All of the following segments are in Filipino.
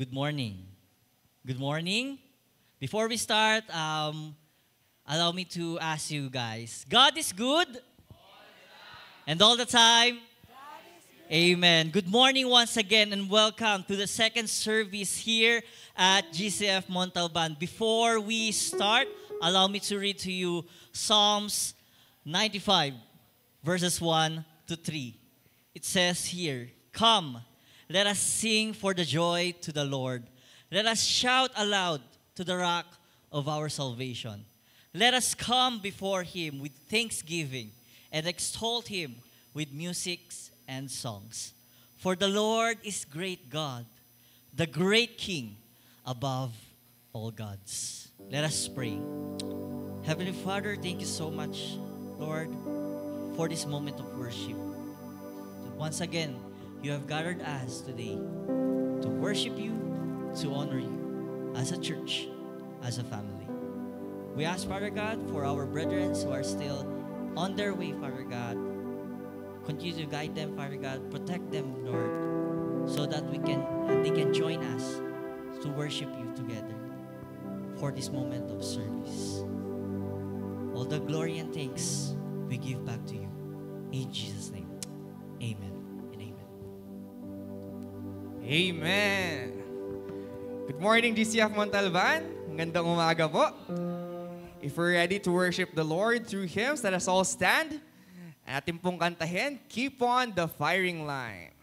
Good morning. Good morning. Before we start, allow me to ask you guys, God is good? And all the time? Amen. Good morning once again and welcome to the second service here at GCF Montalban. Before we start, allow me to read to you Psalms 95, verses 1 to 3. It says here, "Come, let us sing for the joy to the Lord. Let us shout aloud to the rock of our salvation. Let us come before Him with thanksgiving and extol Him with music and songs. For the Lord is great God, the great King above all gods." Let us pray. Heavenly Father, thank you so much, Lord, for this moment of worship. Once again, you have gathered us today to worship you, to honor you as a church, as a family. We ask, Father God, for our brethren who are still on their way, Father God. Continue to guide them, Father God. Protect them, Lord, so that they can join us to worship you together for this moment of service. All the glory and thanks we give back to you. In Jesus' name, amen and amen. Amen! Good morning, GCF Montalban. Gandang umaga po. If we're ready to worship the Lord through hymns, let us all stand. Atin pong kantahin, Keep on the Firing Line.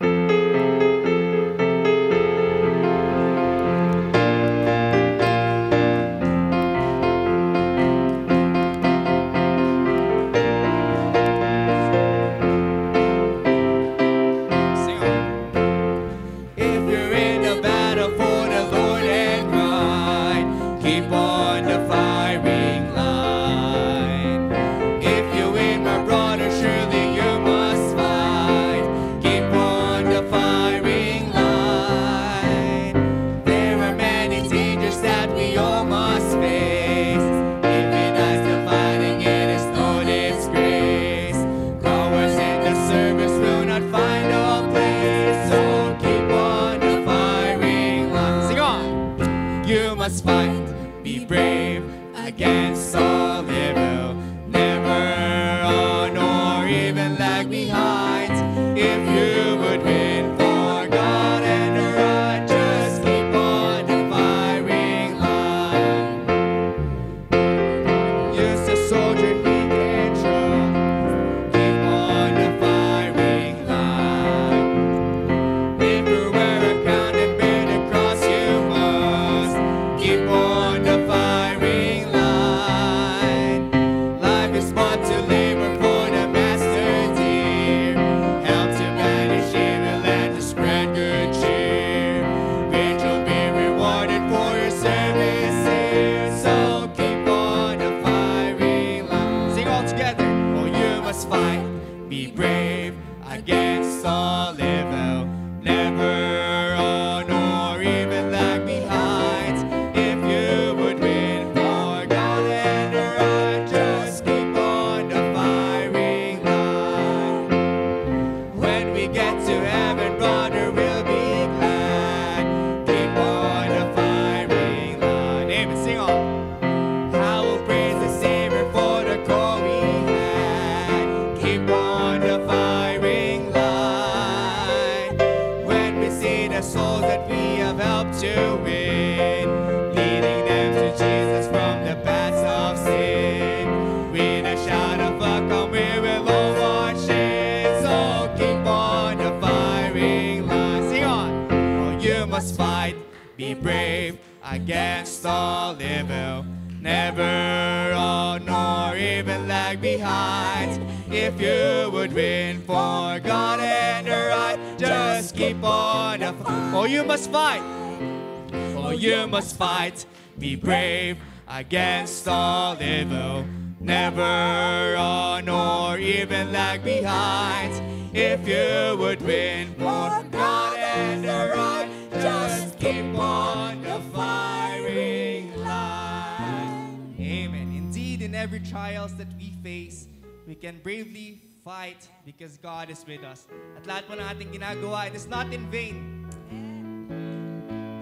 Fight, be brave against all evil. Never run or even lag behind. If you would win for God and the right, just keep on the firing line. Amen. Indeed, in every trials that we face, we can bravely fight because God is with us. At lahat po ng ating ginagawa, it is not in vain.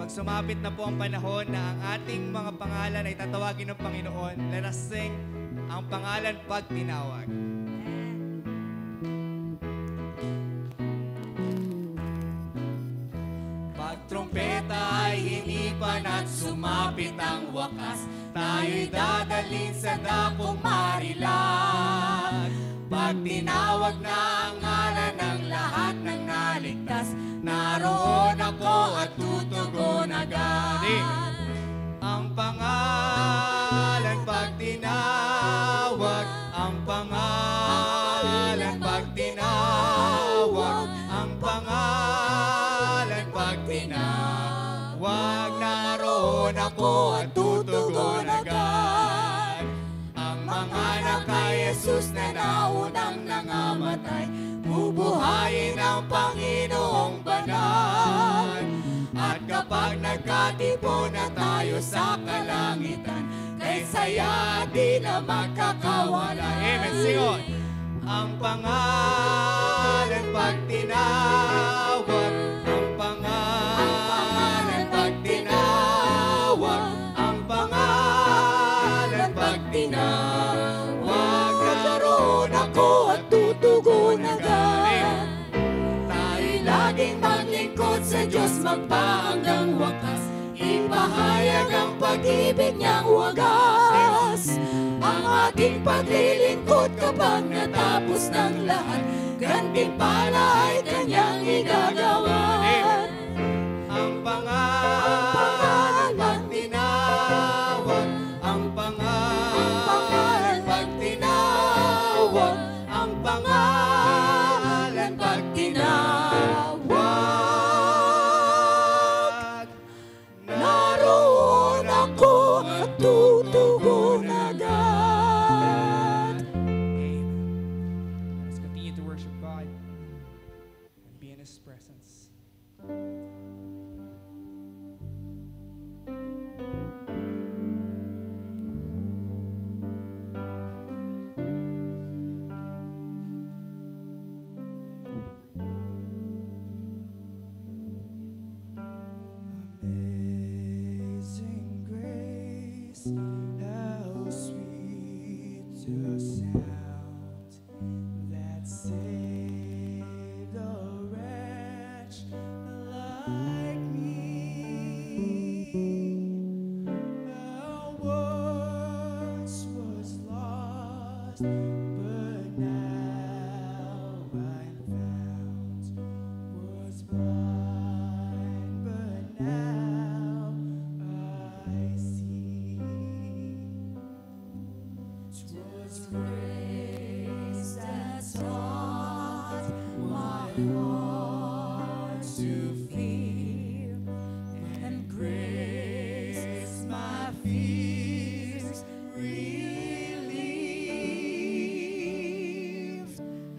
Pag sumapit na po ang panahon na ang ating mga pangalan ay tatawagin ng Panginoon, let us sing ang pangalan pag tinawag. Pag trompeta ay hinipan at sumapit ang wakas, tayo'y dadalhin sa dakong marilag. Pag tinawag na ang ngalan ng lahat ng naligtas, naroon ako at tutugon agad. Ang pangalan pag tinawag, ang pangalan pag tinawag, ang pangalan pag tinawag, naroon ako at tutugon agad. Ang mga kay Jesus na naunang nangamatay, bubuhayin ang Panginoong banal. At kapag nagkatipon na tayo sa kalangitan, kay saya di na magkakawala. Amen, singon! Ang pangalan pag tinawag, ang pangalan pag tinawag, ang pangalan pag tinawag, naroon ako at tutugon agad. Tayo'y laging maglingkod sa Diyos magpahanggang wakas, ipahayag ang pag-ibig niyang wagas. Ang ating paglilingkod kapag natapos ng lahat, gantimpala ay kanyang igagawa. Ang pangalan pag tinawag, ang pangalan pag tinawag, ang pangalan pag tinawag, naroon ako at tutugon agad. Amen. Let's continue to worship God and be in His presence. Amazing grace, how sweet the sound that saved a wretch like me. I once was lost, but now I'm found. Was blind, but now I see. 'Twas grace that taught my heart to fear, and grace my fears relieved.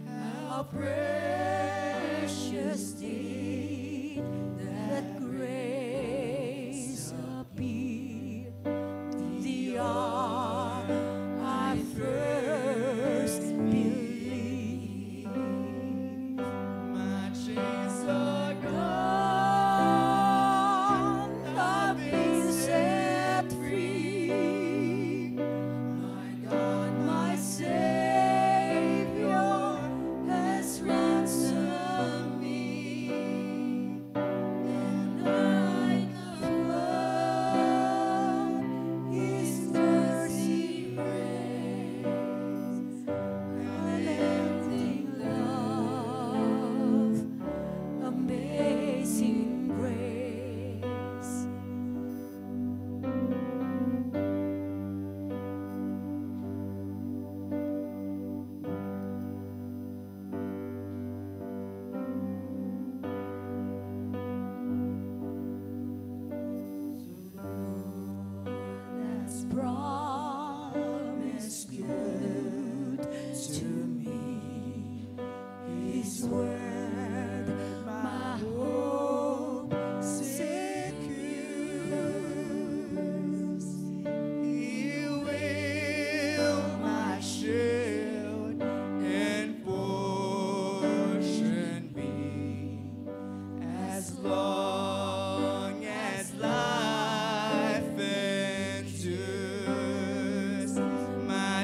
How precious did that grace appear the hour I first believed. My chains are gone.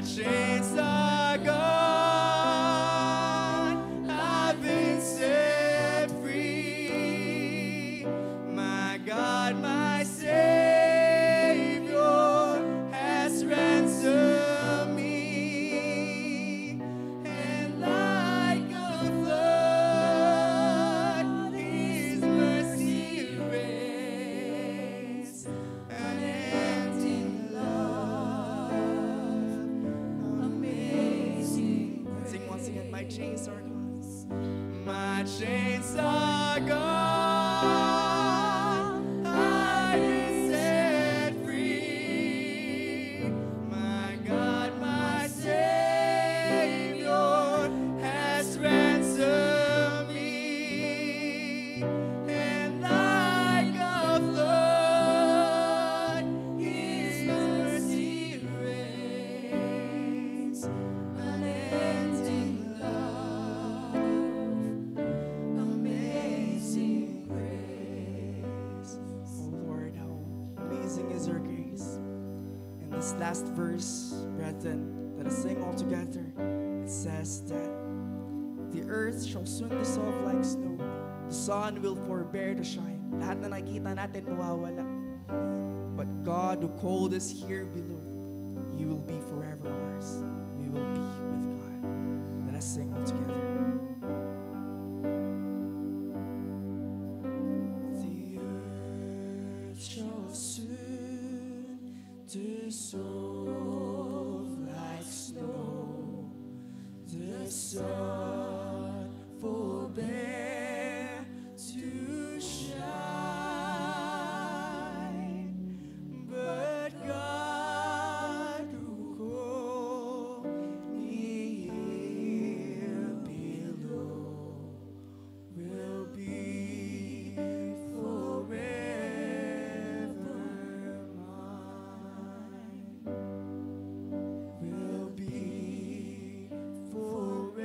chains are gone. I've been set free. My God, my Savior has ransomed me. And like a flood, His mercy reigns. Unending love, amazing grace. Sing once again, my chains are gone. My chains are gone. I've been set free. My God, my Savior has ransomed me. And like a flood, His mercy reigns. Unending love, amazing grace. Oh Lord, how amazing is your grace. In this last verse, brethren, let us sing all together. It says that the earth shall soon dissolve like snow. The sun will forbear to shine. Lahat na nakita natin mawawala. But God who called us here below, He will be forever ours. We will be with God. Let us sing all together. The earth shall soon dissolve like snow. The sun forbear to shine, but God who called me here below will be forever mine. Will be forever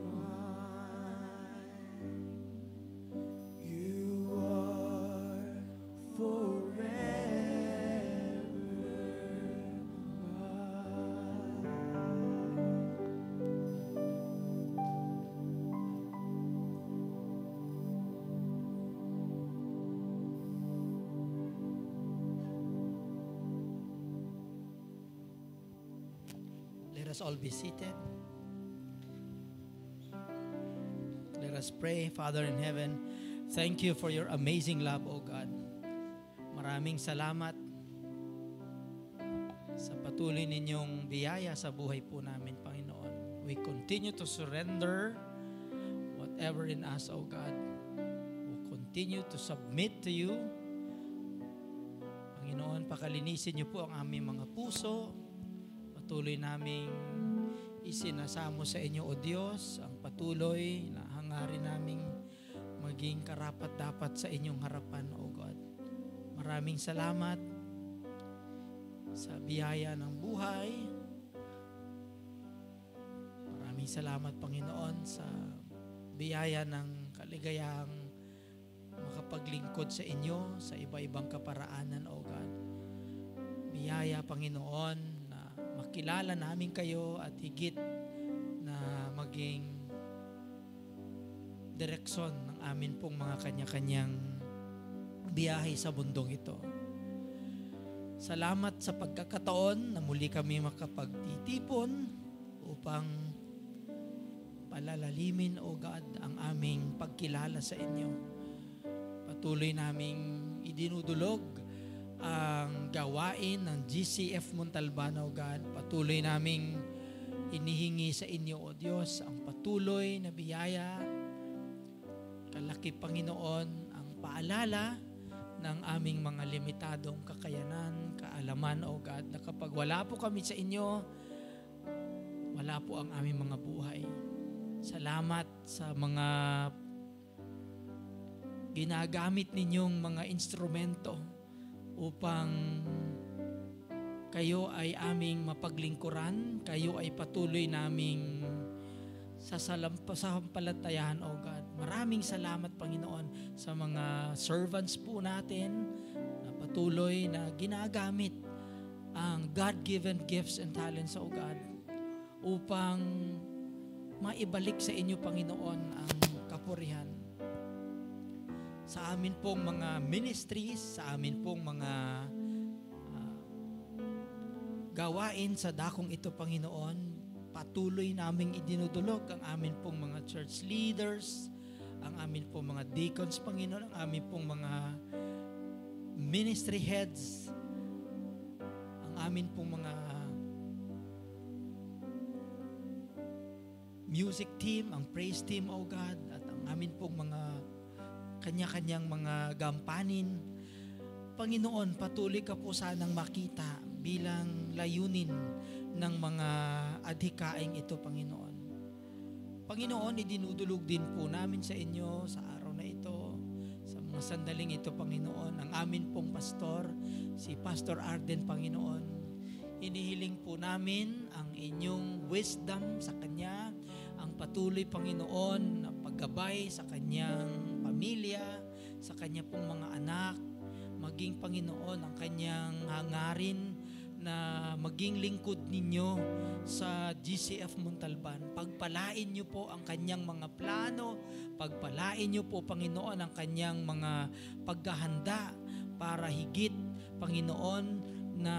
mine. You are forever Let us all be seated. Let us pray. Father in heaven, thank you for your amazing love, O God. Maraming salamat sa patuloy ninyong biyaya sa buhay po namin, Panginoon. We continue to surrender whatever in us, O God. We continue to submit to you. Panginoon, pakalinisin niyo po ang aming mga puso. Patuloy naming isinasamo sa inyo, O Diyos, ang patuloy na hangarin naming maging karapat-dapat sa inyong harapan, O God. Maraming salamat sa biyaya ng buhay. Maraming salamat, Panginoon, sa biyaya ng kaligayahang makapaglingkod sa inyo sa iba-ibang kaparaanan, O God. Biyaya, Panginoon, makilala namin kayo at higit na maging direksyon ng amin pong mga kanya-kanyang biyahe sa bundong ito. Salamat sa pagkakataon na muli kami makapagtitipon upang palalalimin, O God, ang aming pagkilala sa inyo. Patuloy naming idinudulog ang gawain ng GCF Montalban, O God. Patuloy naming inihingi sa inyo, O Diyos, ang patuloy na biyaya. Kalaki, Panginoon, ang paalala ng aming mga limitadong kakayanan, kaalaman, O God, na kapag wala po kami sa inyo, wala po ang aming mga buhay. Salamat sa mga ginagamit ninyong mga instrumento upang kayo ay aming mapaglingkuran, kayo ay patuloy naming sasampalatayahan, O God. Maraming salamat, Panginoon, sa mga servants po natin na patuloy na ginagamit ang God-given gifts and talents, O God, upang maibalik sa inyo, Panginoon, ang kapurihan. Sa amin pong mga ministries, sa amin pong mga gawain sa dakong ito, Panginoon, patuloy naming idinudulog ang amin pong mga church leaders, ang amin pong mga deacons, Panginoon, ang amin pong mga ministry heads, ang amin pong mga music team, ang praise team, O God, at ang amin pong mga kanya-kanyang mga gampanin. Panginoon, patuloy ka po sanang makita bilang layunin ng mga adhikaing ito, Panginoon. Panginoon, idinudulog din po namin sa inyo sa araw na ito, sa mga sandaling ito, Panginoon, ang amin pong pastor, si Pastor Arden, Panginoon. Inihiling po namin ang inyong wisdom sa Kanya, ang patuloy, Panginoon, na paggabay sa Kanyang pamilya, sa Kanya pong mga anak, maging, Panginoon, ang Kanyang hangarin na maging lingkod ninyo sa GCF Montalban. Pagpalain niyo po ang Kanyang mga plano, pagpalain niyo po, Panginoon, ang Kanyang mga paghahanda para higit, Panginoon, na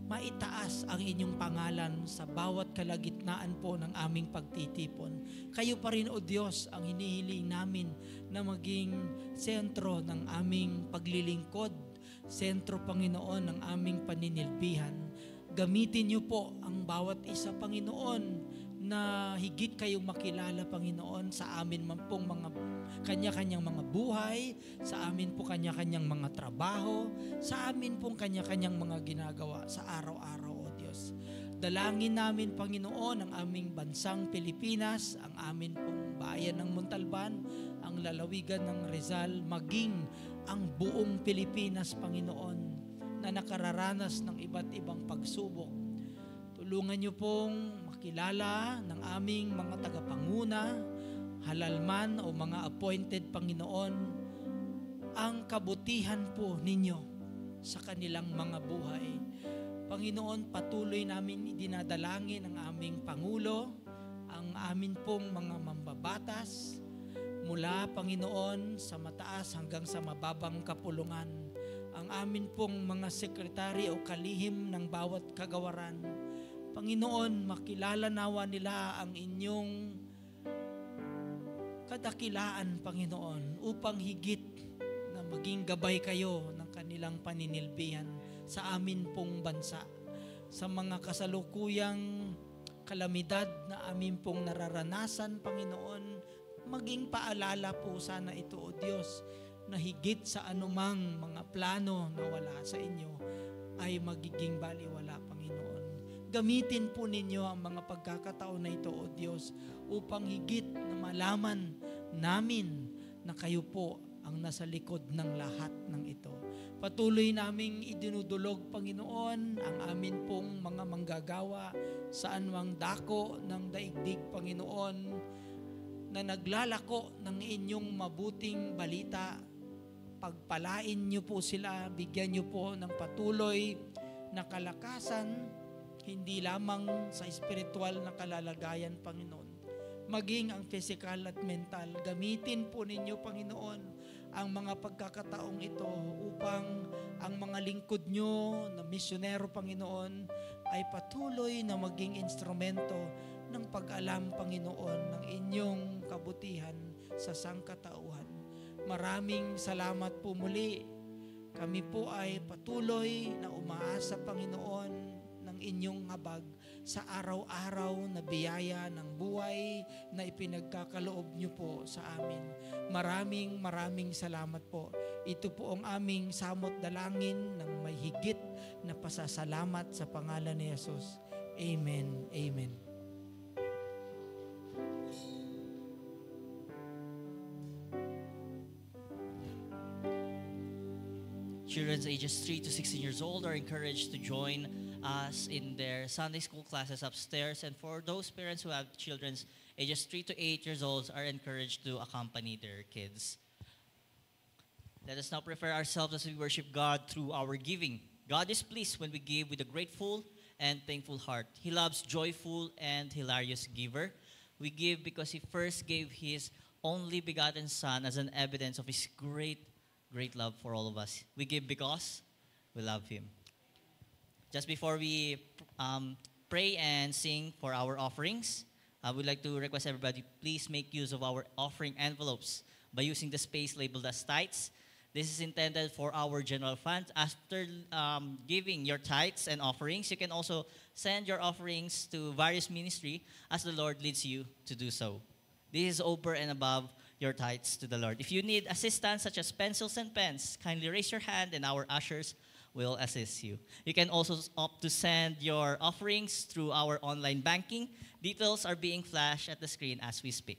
maitaas ang inyong pangalan sa bawat kalagitnaan po ng aming pagtitipon. Kayo pa rin, O Diyos, ang hinihiling namin na maging sentro ng aming paglilingkod, sentro, Panginoon, ng aming paninilbihan. Gamitin niyo po ang bawat isa, Panginoon, na higit kayong makilala, Panginoon, sa amin man pong mga kanya-kanyang mga buhay, sa amin po kanya-kanyang mga trabaho, sa amin pong kanya-kanyang mga ginagawa sa araw-araw, O Diyos. Dalangin namin, Panginoon, ang aming bansang Pilipinas, ang amin pong bayan ng Montalban, ang lalawigan ng Rizal, maging ang buong Pilipinas, Panginoon, na nakararanas ng iba't ibang pagsubok. Tulungan niyo pong makilala ng aming mga tagapanguna, halal man o mga appointed, Panginoon, ang kabutihan po ninyo sa kanilang mga buhay. Panginoon, patuloy namin idinadalangin ang aming Pangulo, ang amin pong mga mambabatas, mula, Panginoon, sa mataas hanggang sa mababang kapulungan, ang amin pong mga sekretary o kalihim ng bawat kagawaran. Panginoon, makilala nawa nila ang inyong kadakilaan, Panginoon, upang higit na maging gabay kayo ng kanilang paninilbihan sa amin pong bansa. Sa mga kasalukuyang kalamidad na amin pong nararanasan, Panginoon, maging paalala po sana ito, O Diyos, na higit sa anumang mga plano na wala sa inyo ay magiging baliwala, Panginoon. Gamitin po ninyo ang mga pagkakataon na ito, O Diyos, upang higit na malaman namin na kayo po ang nasa likod ng lahat ng ito. Patuloy naming idinudulog, Panginoon, ang amin pong mga manggagawa sa anumang dako ng daigdig, Panginoon, na naglalako ng inyong mabuting balita. Pagpalain niyo po sila, bigyan niyo po ng patuloy na kalakasan, hindi lamang sa espiritual na kalalagayan, Panginoon, maging ang physical at mental. Gamitin po ninyo, Panginoon, ang mga pagkakataong ito upang ang mga lingkod nyo na misyonero, Panginoon, ay patuloy na maging instrumento ng pag-alam, Panginoon, ng inyong kabutihan sa sangkatauhan. Maraming salamat po muli. Kami po ay patuloy na umaasa, Panginoon, ng inyong habag sa araw-araw na biyaya ng buhay na ipinagkakaloob niyo po sa amin. Maraming salamat po. Ito po ang aming samot dalangin ng may higit na pasasalamat sa pangalan ni Jesus. Amen. Amen. Children ages 3 to 16 years old are encouraged to join us in their Sunday school classes upstairs. And for those parents who have children ages 3 to 8 years old are encouraged to accompany their kids. Let us now prepare ourselves as we worship God through our giving. God is pleased when we give with a grateful and thankful heart. He loves joyful and hilarious giver. We give because He first gave His only begotten Son as an evidence of His great love for all of us. We give because we love Him. Just before we pray and sing for our offerings, I would like to request everybody, please make use of our offering envelopes by using the space labeled as tithes. This is intended for our general fund. After giving your tithes and offerings, you can also send your offerings to various ministry as the Lord leads you to do so. This is over and above your tithes to the Lord. If you need assistance such as pencils and pens, kindly raise your hand and our ushers will assist you. You can also opt to send your offerings through our online banking. Details are being flashed at the screen as we speak.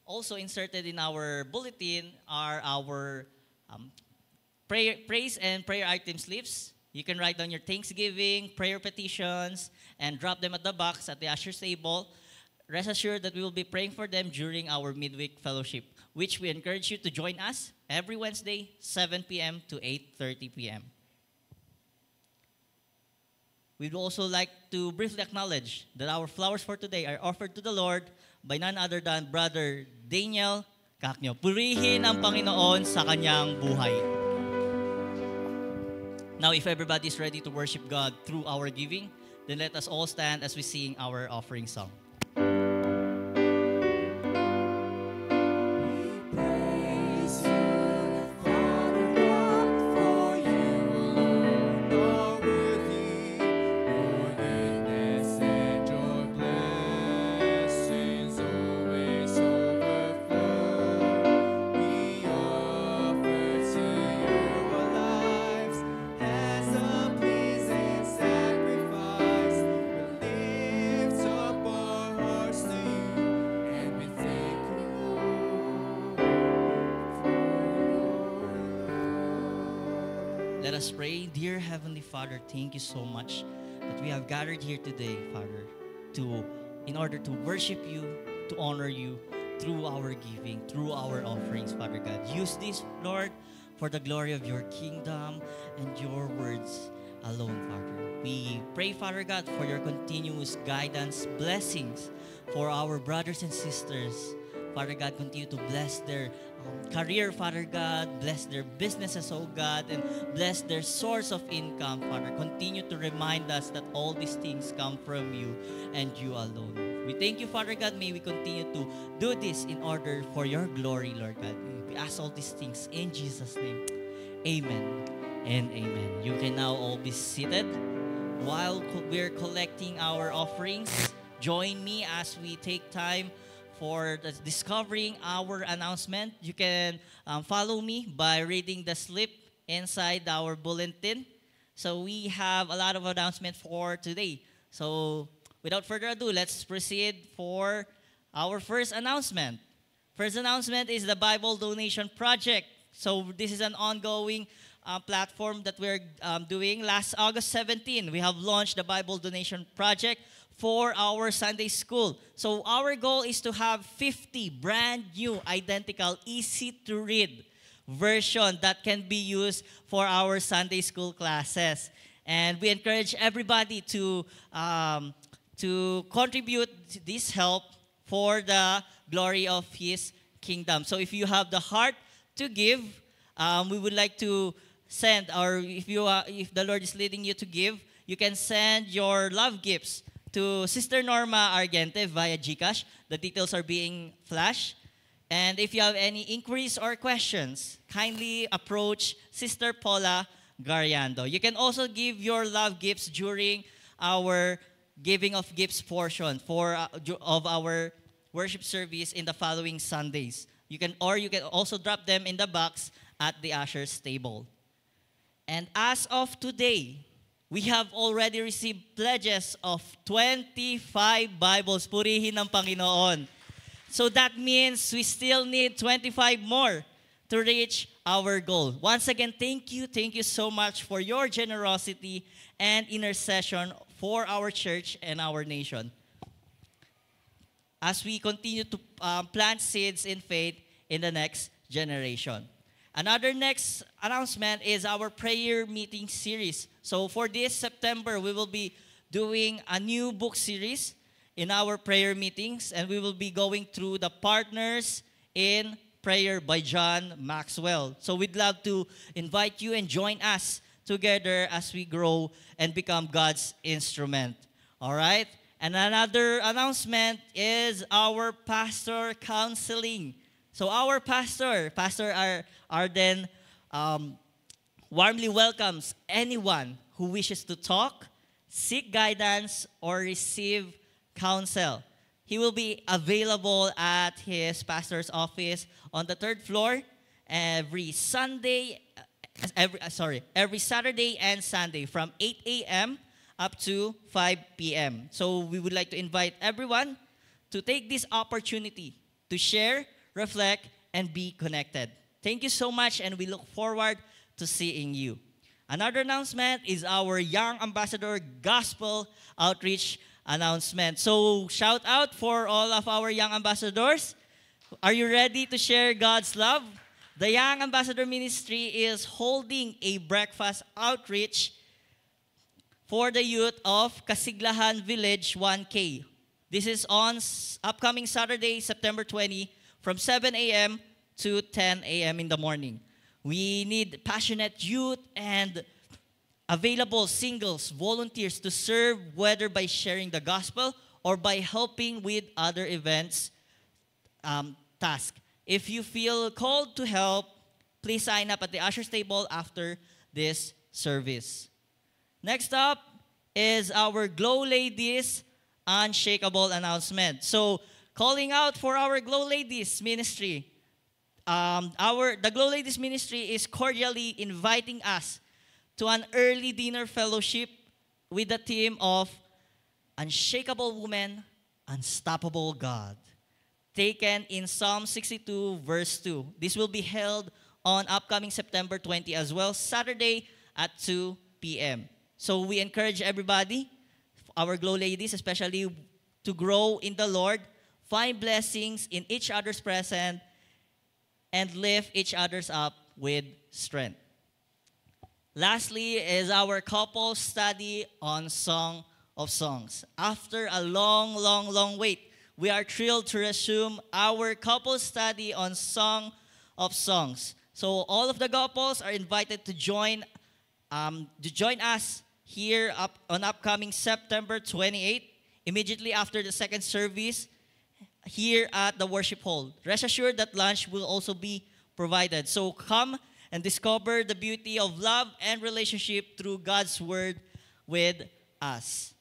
Also inserted in our bulletin are our praise and prayer item slips. You can write down your thanksgiving, prayer petitions, and drop them at the box at the usher's table. Rest assured that we will be praying for them during our midweek fellowship, which we encourage you to join us every Wednesday, 7 p.m. to 8:30 p.m. We'd also like to briefly acknowledge that our flowers for today are offered to the Lord by none other than Brother Daniel Kaknyo. Purihin ang Panginoon sa kanyang buhay. Now, if everybody is ready to worship God through our giving, then let us all stand as we sing our offering song. Let us pray. Dear Heavenly Father, thank you so much that we have gathered here today, Father, in order to worship you, to honor you through our giving, through our offerings, Father God. Use this, Lord, for the glory of your kingdom and your words alone, Father. We pray, Father God, for your continuous guidance, blessings for our brothers and sisters. Father God, continue to bless their career, Father God. Bless their businesses, oh God, and bless their source of income, Father. Continue to remind us that all these things come from you and you alone. We thank you, Father God. May we continue to do this in order for your glory, Lord God. We ask all these things in Jesus' name. Amen and amen. You can now all be seated. While we're collecting our offerings, join me as we take time for discovering our announcement. You can follow me by reading the slip inside our bulletin. So we have a lot of announcements for today. So without further ado, let's proceed for our first announcement. First announcement is the Bible Donation Project. So this is an ongoing platform that we're doing. Last August 17, we have launched the Bible Donation Project for our Sunday school. So our goal is to have 50 brand new, identical, easy to read version that can be used for our Sunday school classes. And we encourage everybody to contribute this help for the glory of His kingdom. So if you have the heart to give, we would like to send, or if the Lord is leading you to give, you can send your love gifts to Sister Norma Argente via GCash. The details are being flashed. And if you have any inquiries or questions, kindly approach Sister Paula Gariando. You can also give your love gifts during our giving of gifts portion of our worship service in the following Sundays. You can also drop them in the box at the usher's table. And as of today, we have already received pledges of 25 Bibles. Purihin ng Panginoon. So that means we still need 25 more to reach our goal. Once again, thank you so much for your generosity and intercession for our church and our nation. As we continue to plant seeds in faith in the next generation. Another next announcement is our prayer meeting series. So for this September, we will be doing a new book series in our prayer meetings, and we will be going through the Partners in Prayer by John Maxwell. So we'd love to invite you and join us together as we grow and become God's instrument. All right? And another announcement is our pastor counseling. So our Pastor Arden, warmly welcomes anyone who wishes to talk, seek guidance, or receive counsel. He will be available at his pastor's office on the third floor every Saturday and Sunday from 8 a.m. up to 5 p.m. So we would like to invite everyone to take this opportunity to share, reflect, and be connected. Thank you so much, and we look forward to seeing you. Another announcement is our Young Ambassador Gospel Outreach announcement. So shout out for all of our young ambassadors. Are you ready to share God's love? The Young Ambassador Ministry is holding a breakfast outreach for the youth of Kasiglahan Village 1K. This is on upcoming Saturday, September 20, from 7 a.m. to 10 a.m. in the morning. We need passionate youth and available singles, volunteers to serve, whether by sharing the gospel or by helping with other events task. If you feel called to help, please sign up at the usher's table after this service. Next up is our Glow Ladies Unshakable announcement. So, calling out for our Glow Ladies ministry. The Glow Ladies ministry is cordially inviting us to an early dinner fellowship with the theme of Unshakable Woman, Unstoppable God, taken in Psalm 62 verse 2. This will be held on upcoming September 20 as well, Saturday at 2 p.m. So we encourage everybody, our Glow Ladies especially, to grow in the Lord, find blessings in each other's presence, and lift each other's up with strength. Lastly is our couple study on Song of Songs. After a long wait, we are thrilled to resume our couple study on Song of Songs. So all of the couples are invited to join us here on upcoming September 28, immediately after the second service here at the worship hall. Rest assured that lunch will also be provided. So come and discover the beauty of love and relationship through God's Word with us.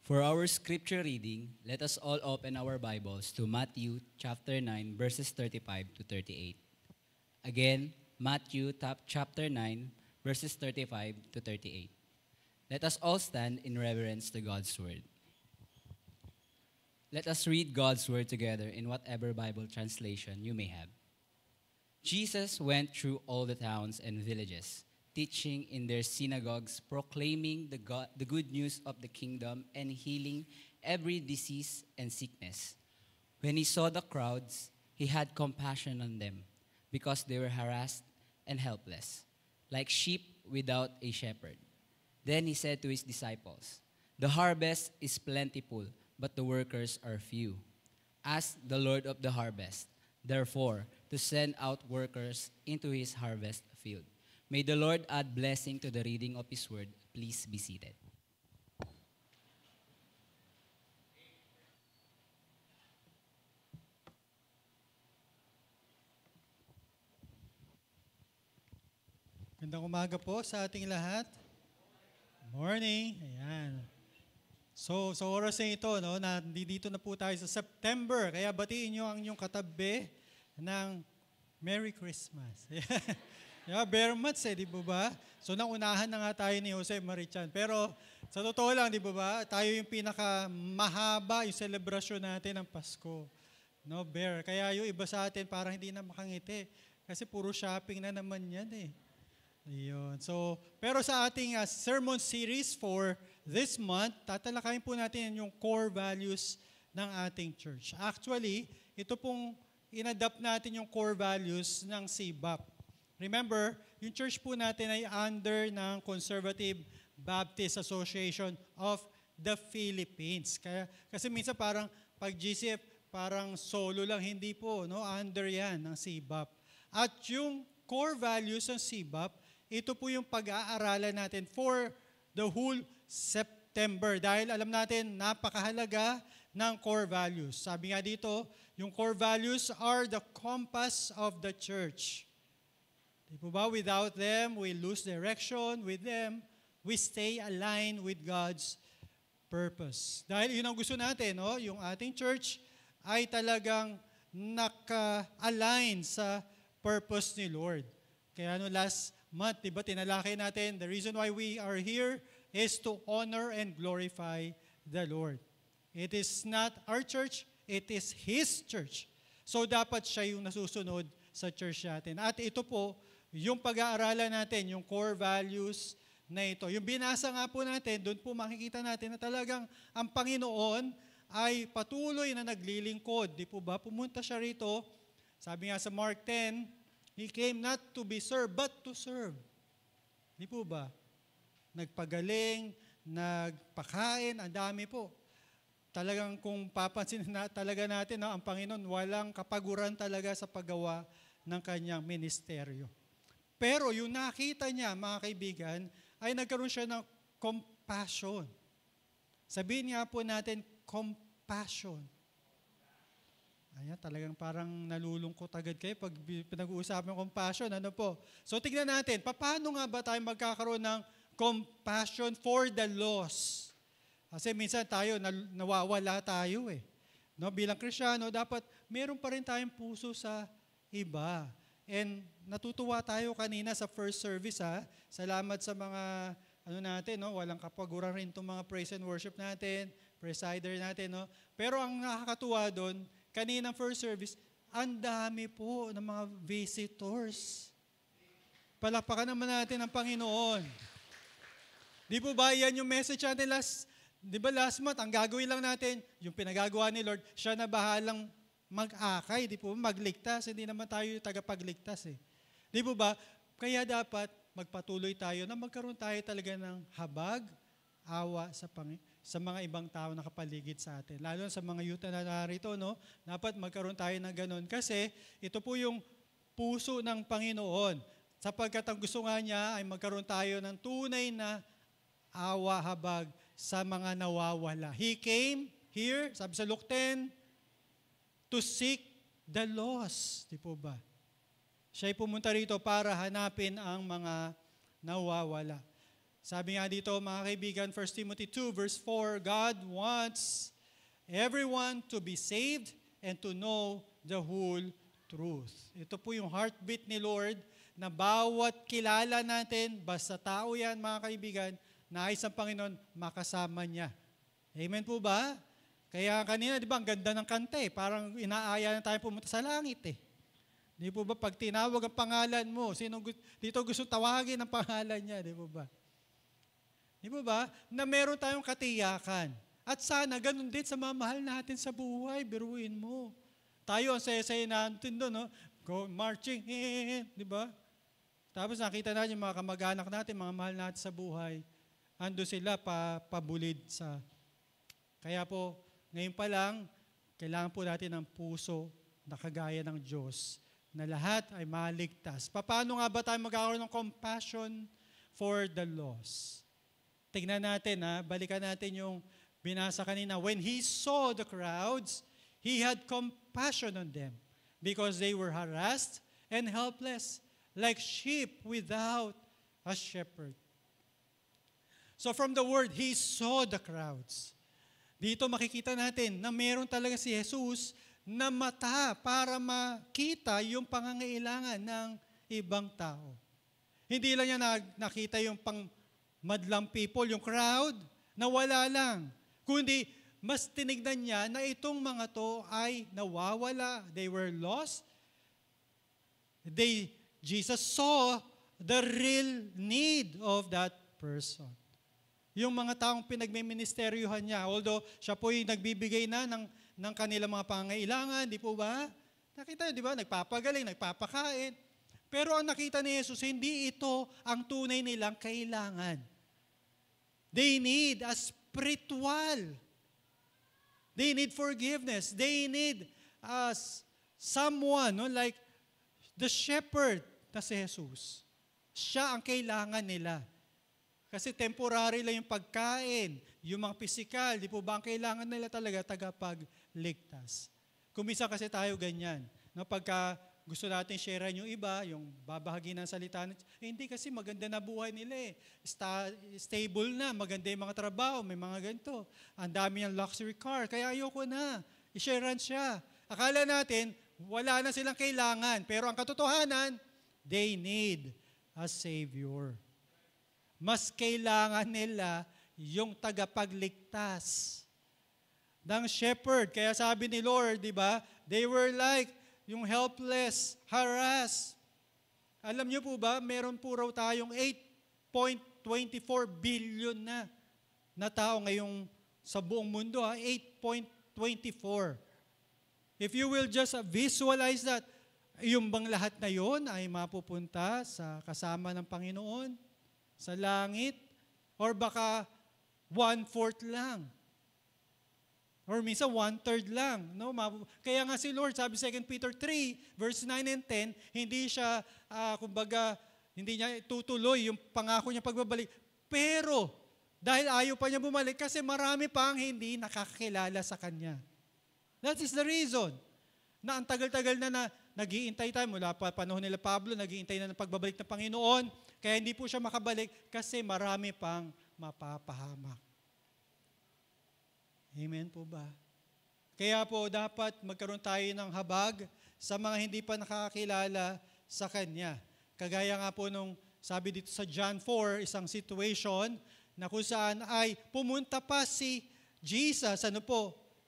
For our scripture reading, let us all open our Bibles to Matthew chapter 9, verses 35 to 38. Again, Matthew chapter 9, verses 35 to 38. Let us all stand in reverence to God's Word. Let us read God's Word together in whatever Bible translation you may have. Jesus went through all the towns and villages, teaching in their synagogues, proclaiming the good news of the kingdom and healing every disease and sickness. When he saw the crowds, he had compassion on them because they were harassed and helpless, like sheep without a shepherd. Then he said to his disciples, "The harvest is plentiful, but the workers are few. Ask the Lord of the harvest, therefore, to send out workers into his harvest field." May the Lord add blessing to the reading of his word. Please be seated. Magandang umaga po sa ating lahat. Morning. Ayan. So sa oras na ito, no, nandito na po tayo sa September. Kaya batiin nyo ang inyong katabi ng Merry Christmas. Yeah, bare months di ba? So naunahan na nga tayo ni Jose Marichan. Pero sa totoo lang, di ba? Tayo yung pinakamahaba yung selebrasyon natin ng Pasko. No, bare. Kaya yung iba sa atin parang hindi na makangiti. Kasi puro shopping na naman yan eh. Ayun. So, pero sa ating sermon series for this month, tatalakayin po natin yung core values ng ating church. Actually, ito pong inadapt natin yung core values ng CBAP. Remember, yung church po natin ay under ng Conservative Baptist Association of the Philippines. Kasi minsan parang pag GCF, parang solo lang, hindi po, no? Under yan ng CBAP. At yung core values ng CBAP, ito po yung pag-aaralan natin for the whole September. Dahil alam natin, napakahalaga ng core values. Sabi nga dito, yung core values are the compass of the church. Di po ba? Without them, we lose direction. With them, we stay aligned with God's purpose. Dahil yun ang gusto natin, no? Yung ating church ay talagang naka-align sa purpose ni Lord. Kaya last month, diba, tinalakay natin, the reason why we are here is to honor and glorify the Lord. It is not our church, it is His church. So dapat siya yung nasusunod sa church natin. At ito po, yung pag-aaralan natin, yung core values na ito. Yung binasa nga po natin, doon po makikita natin na talagang ang Panginoon ay patuloy na naglilingkod. Di po ba? Pumunta siya rito, sabi nga sa Mark 10, He came not to be served, but to serve. Di po ba? Nagpagaling, nagpakain, ang dami po. Talagang kung papansin na talaga natin, no, ang Panginoon walang kapaguran talaga sa paggawa ng kanyang ministeryo. Pero yung nakita niya, mga kaibigan, ay nagkaroon siya ng compassion. Sabihin nga po natin, compassion. Ayan, talagang parang nalulungkot agad kayo pag pinag-uusapan ng compassion. Ano po? So tignan natin, paano nga ba tayo magkakaroon ng compassion for the lost? Kasi minsan tayo, nawawala tayo eh. No, bilang Kristiyano, dapat meron pa rin tayong puso sa iba. And natutuwa tayo kanina sa first service ha. Salamat sa mga natin, no, walang kapaguran rin itong mga praise and worship natin, presider natin, no. Pero ang nakakatuwa doon, kaninang first service, ang dami po ng mga visitors. Palakpakan naman natin ang Panginoon. Di po ba yan yung message natin last month, ang gagawin lang natin, yung pinagagawa ni Lord, siya na bahalang mag-akay, di po ba? Magligtas, hindi naman tayo tagapagligtas eh. Di po ba? Kaya dapat magpatuloy tayo na magkaroon tayo talaga ng habag, awa sa mga ibang tao na kapaligid sa atin. Lalo sa mga youth na narito, no? Dapat magkaroon tayo ng ganun. Kasi ito po yung puso ng Panginoon. Sapagkat ang gusto nga niya ay magkaroon tayo ng tunay na awa, habag sa mga nawawala. He came here, sabi sa Luke 10, to seek the lost. Di po ba? Siya'y pumunta rito para hanapin ang mga nawawala. Sabi nga dito, mga kaibigan, 1 Timothy 2 verse 4, God wants everyone to be saved and to know the whole truth. Ito po yung heartbeat ni Lord na bawat kilala natin, basta tao yan, mga kaibigan, nais ang Panginoon makasama niya. Amen po ba? Kaya kanina, di ba, ang ganda ng kanta eh. Parang inaaya na tayo pumunta sa langit eh. Di po ba, pag tinawag ang pangalan mo, dito gusto tawagin ang pangalan niya, di po ba? Di po ba? Na meron tayong katiyakan. At sana, ganun din sa mga mahal natin sa buhay, biruin mo. Tayo, ang saya-saya natin doon, no? Go marching in, di ba? Tapos nakita natin yung mga kamag-anak natin, mga mahal natin sa buhay, ando sila pabulid sa... Kaya po, ngayon pa lang, kailangan po natin ng puso na kagaya ng Diyos, na lahat ay maligtas. Paano nga ba tayo magkakaroon ng compassion for the lost? Tignan natin, balikan natin yung binasa kanina. When He saw the crowds, He had compassion on them because they were harassed and helpless, like sheep without a shepherd. So from the word, He saw the crowds. Dito makikita natin na meron talaga si Jesus na mata para makita yung pangangailangan ng ibang tao. Hindi lang niya nakita yung madlang people, yung crowd, na wala lang. Kundi mas tinignan niya na itong mga to ay nawawala. They were lost. Jesus saw the real need of that person. yung mga taong pinagmiministeryuhan niya. Although siya po yung nagbibigay na ng kanilang mga pangangailangan, di po ba? Nakita niyo, di ba? Nagpapagaling, nagpapakain. Pero ang nakita ni Jesus, hindi ito ang tunay nilang kailangan. They need a spiritual. They need forgiveness. They need someone, no, like the shepherd na si Jesus. Siya ang kailangan nila. Kasi temporary lang yung pagkain, yung mga physical, di po ba ang kailangan nila talaga tagapagligtas. Kumisa kasi tayo ganyan. No, pagka gusto natin sharean yung iba, yung babahagi ng salita, hindi kasi maganda na buhay nila eh. Stable na, maganda yung mga trabaho, may mga ganito. Ang dami ng luxury car, kaya ayoko na. I-sharean siya. Akala natin, wala na silang kailangan. Pero ang katotohanan, they need a Savior. Mas kailangan nila yung tagapagligtas ng shepherd. Kaya sabi ni Lord, di ba, they were like yung helpless, harassed. Alam niyo po ba, meron po raw tayong 8.24 billion na tao ngayong sa buong mundo. 8.24. If you will just visualize that, yung bang lahat na yon ay mapupunta sa kasama ng Panginoon, sa langit, or baka 1/4 lang. Or minsan 1/3 lang. No? Kaya nga si Lord, sabi 2 Peter 3, verse 9 and 10, hindi siya, hindi niya tutuloy yung pangako niya pagbabalik. Pero, dahil ayaw pa niya bumalik, kasi marami pang hindi nakakilala sa Kanya. That is the reason na ang tagal-tagal na nag-iintay tayo, mula pa panahon nila Pablo, nag-iintay na ng pagbabalik ng Panginoon, kaya hindi po siya makabalik kasi marami pang mapapahamak. Amen po ba? Kaya po dapat magkaroon tayo ng habag sa mga hindi pa nakakilala sa Kanya. Kagaya nga po nung sabi dito sa John 4, isang situation na kung saan ay pumunta pa si Jesus,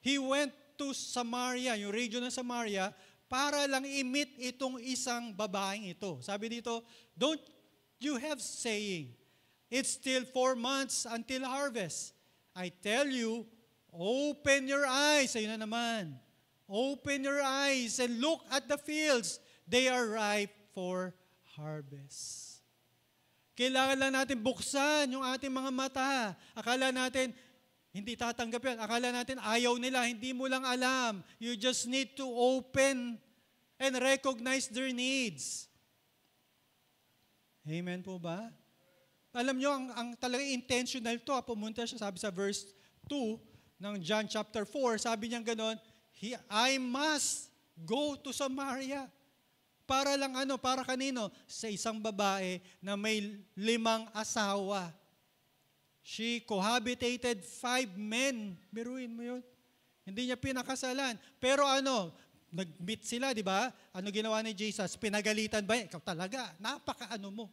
he went to Samaria, yung region ng Samaria, para lang i-meet itong isang babaeng ito. Sabi dito, don't you have saying, it's still 4 months until harvest. I tell you, open your eyes. Ayun na naman. Open your eyes and look at the fields. They are ripe for harvest. Kailangan lang natin buksan yung ating mga mata. Akala natin, hindi tatanggap yan. Akala natin, ayaw nila. Hindi mo lang alam. You just need to open and recognize their needs. Amen po ba? Alam nyo, ang talagang intentional to, pumunta siya, sabi sa verse 2 ng John chapter 4, sabi niya ganon, I must go to Samaria. Para lang para kanino? Sa isang babae na may 5 asawa. She cohabitated 5 men. Biruin mo yun. Hindi niya pinakasalan. Pero nag-meet sila, di ba? Ano ginawa ni Jesus? Pinagalitan ba? Ikaw talaga, napaka-ano mo.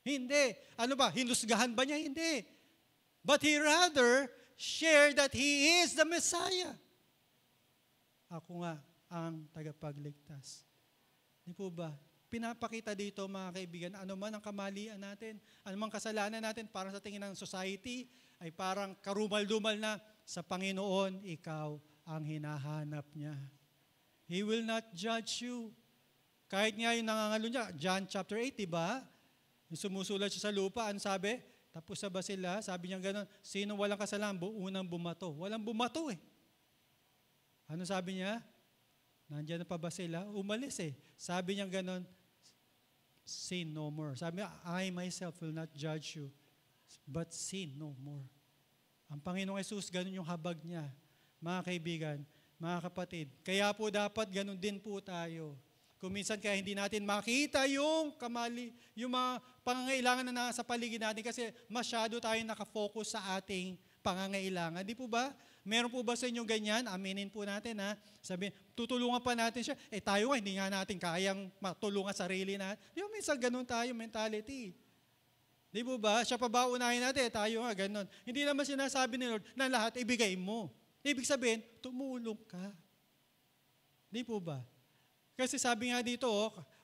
Hindi. Hinusgahan ba niya? Hindi. But he rather shared that he is the Messiah. Ako nga ang tagapagligtas. Di po ba? Pinapakita dito, mga kaibigan, ano man ang kamalian natin, ano man kasalanan natin, para sa tingin ng society, ay parang karumal-dumal na, sa Panginoon, ikaw ang hinahanap niya. He will not judge you. Kahit nga yung nangangalo niya, John chapter 8, diba? Yung sumusulat siya sa lupa, ano sabi? Tapos na ba sila? Sabi niya gano'n, sino walang kasalanan, unang bumato? Walang bumato eh. Ano sabi niya? Nandiyan na pa ba sila? Umalis eh. Sabi niya gano'n, sin no more. Sabi niya, I myself will not judge you, but sin no more. Ang Panginoong Yesus, gano'n yung habag niya. Mga kaibigan, mga kapatid, kaya po dapat ganun din po tayo. Kung minsan kaya hindi natin makita yung mga pangangailangan na nasa paligid natin kasi masyado tayong nakafocus sa ating pangangailangan. Di po ba? Meron po ba sa inyo ganyan? Aminin po natin ha. Sabi, tutulungan pa natin siya. Tayo nga, hindi nga natin kayang matulungan sarili natin. Yung minsan ganun tayo mentality. Di po ba? Siya pa ba unahin natin? Tayo nga ganun. Hindi naman sinasabi ni Lord na lahat ibigay mo. Ibig sabihin, tumulong ka. Di po ba? Kasi sabi nga dito,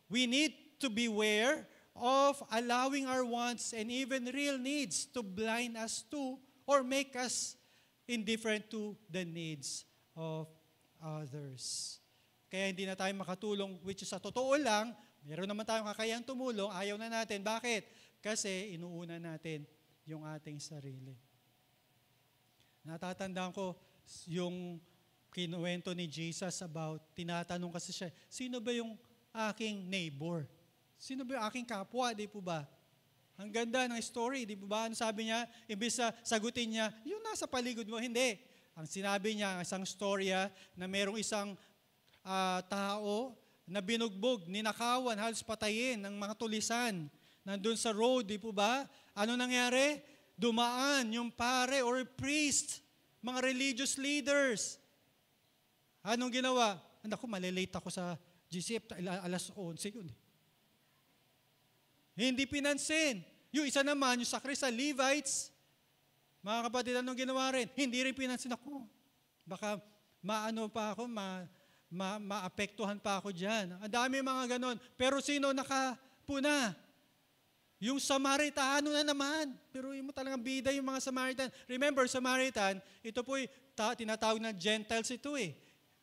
we need to beware of allowing our wants and even real needs to blind us to or make us indifferent to the needs of others. Kaya hindi na tayo makatulong, which is sa totoo lang, meron naman tayong kakayahang tumulong, ayaw na natin. Bakit? Kasi inuuna natin yung ating sarili. Natatandaan ko yung kinuwento ni Jesus about, tinatanong kasi siya, sino ba yung aking neighbor? Sino ba yung aking kapwa? Di po ba? Ang ganda ng story, di po ba? Ano sabi niya? Imbis na sagutin niya, yung nasa paligid mo, hindi. Ang sinabi niya, isang storya na merong isang tao na binugbog, ninakawan, halos patayin ng mga tulisan. Nandun sa road, di po ba? Ano nangyari? Dumaan yung pare or priest, mga religious leaders. Anong ginawa? Naku, malilate ako sa GCF, alas 11 yun. Hindi pinansin. Yung isa naman, yung sakrisan, Levites, mga kapatid, anong ginawa rin? Hindi rin pinansin ako. Baka maano pa ako, maapektuhan pa ako dyan. Ang dami mga ganon. Pero sino nakapuna? Yung Samaritano na naman. Pero yung talagang bida yung mga Samaritan. Remember, Samaritan, ito po'y tinatawag na Gentiles ito eh.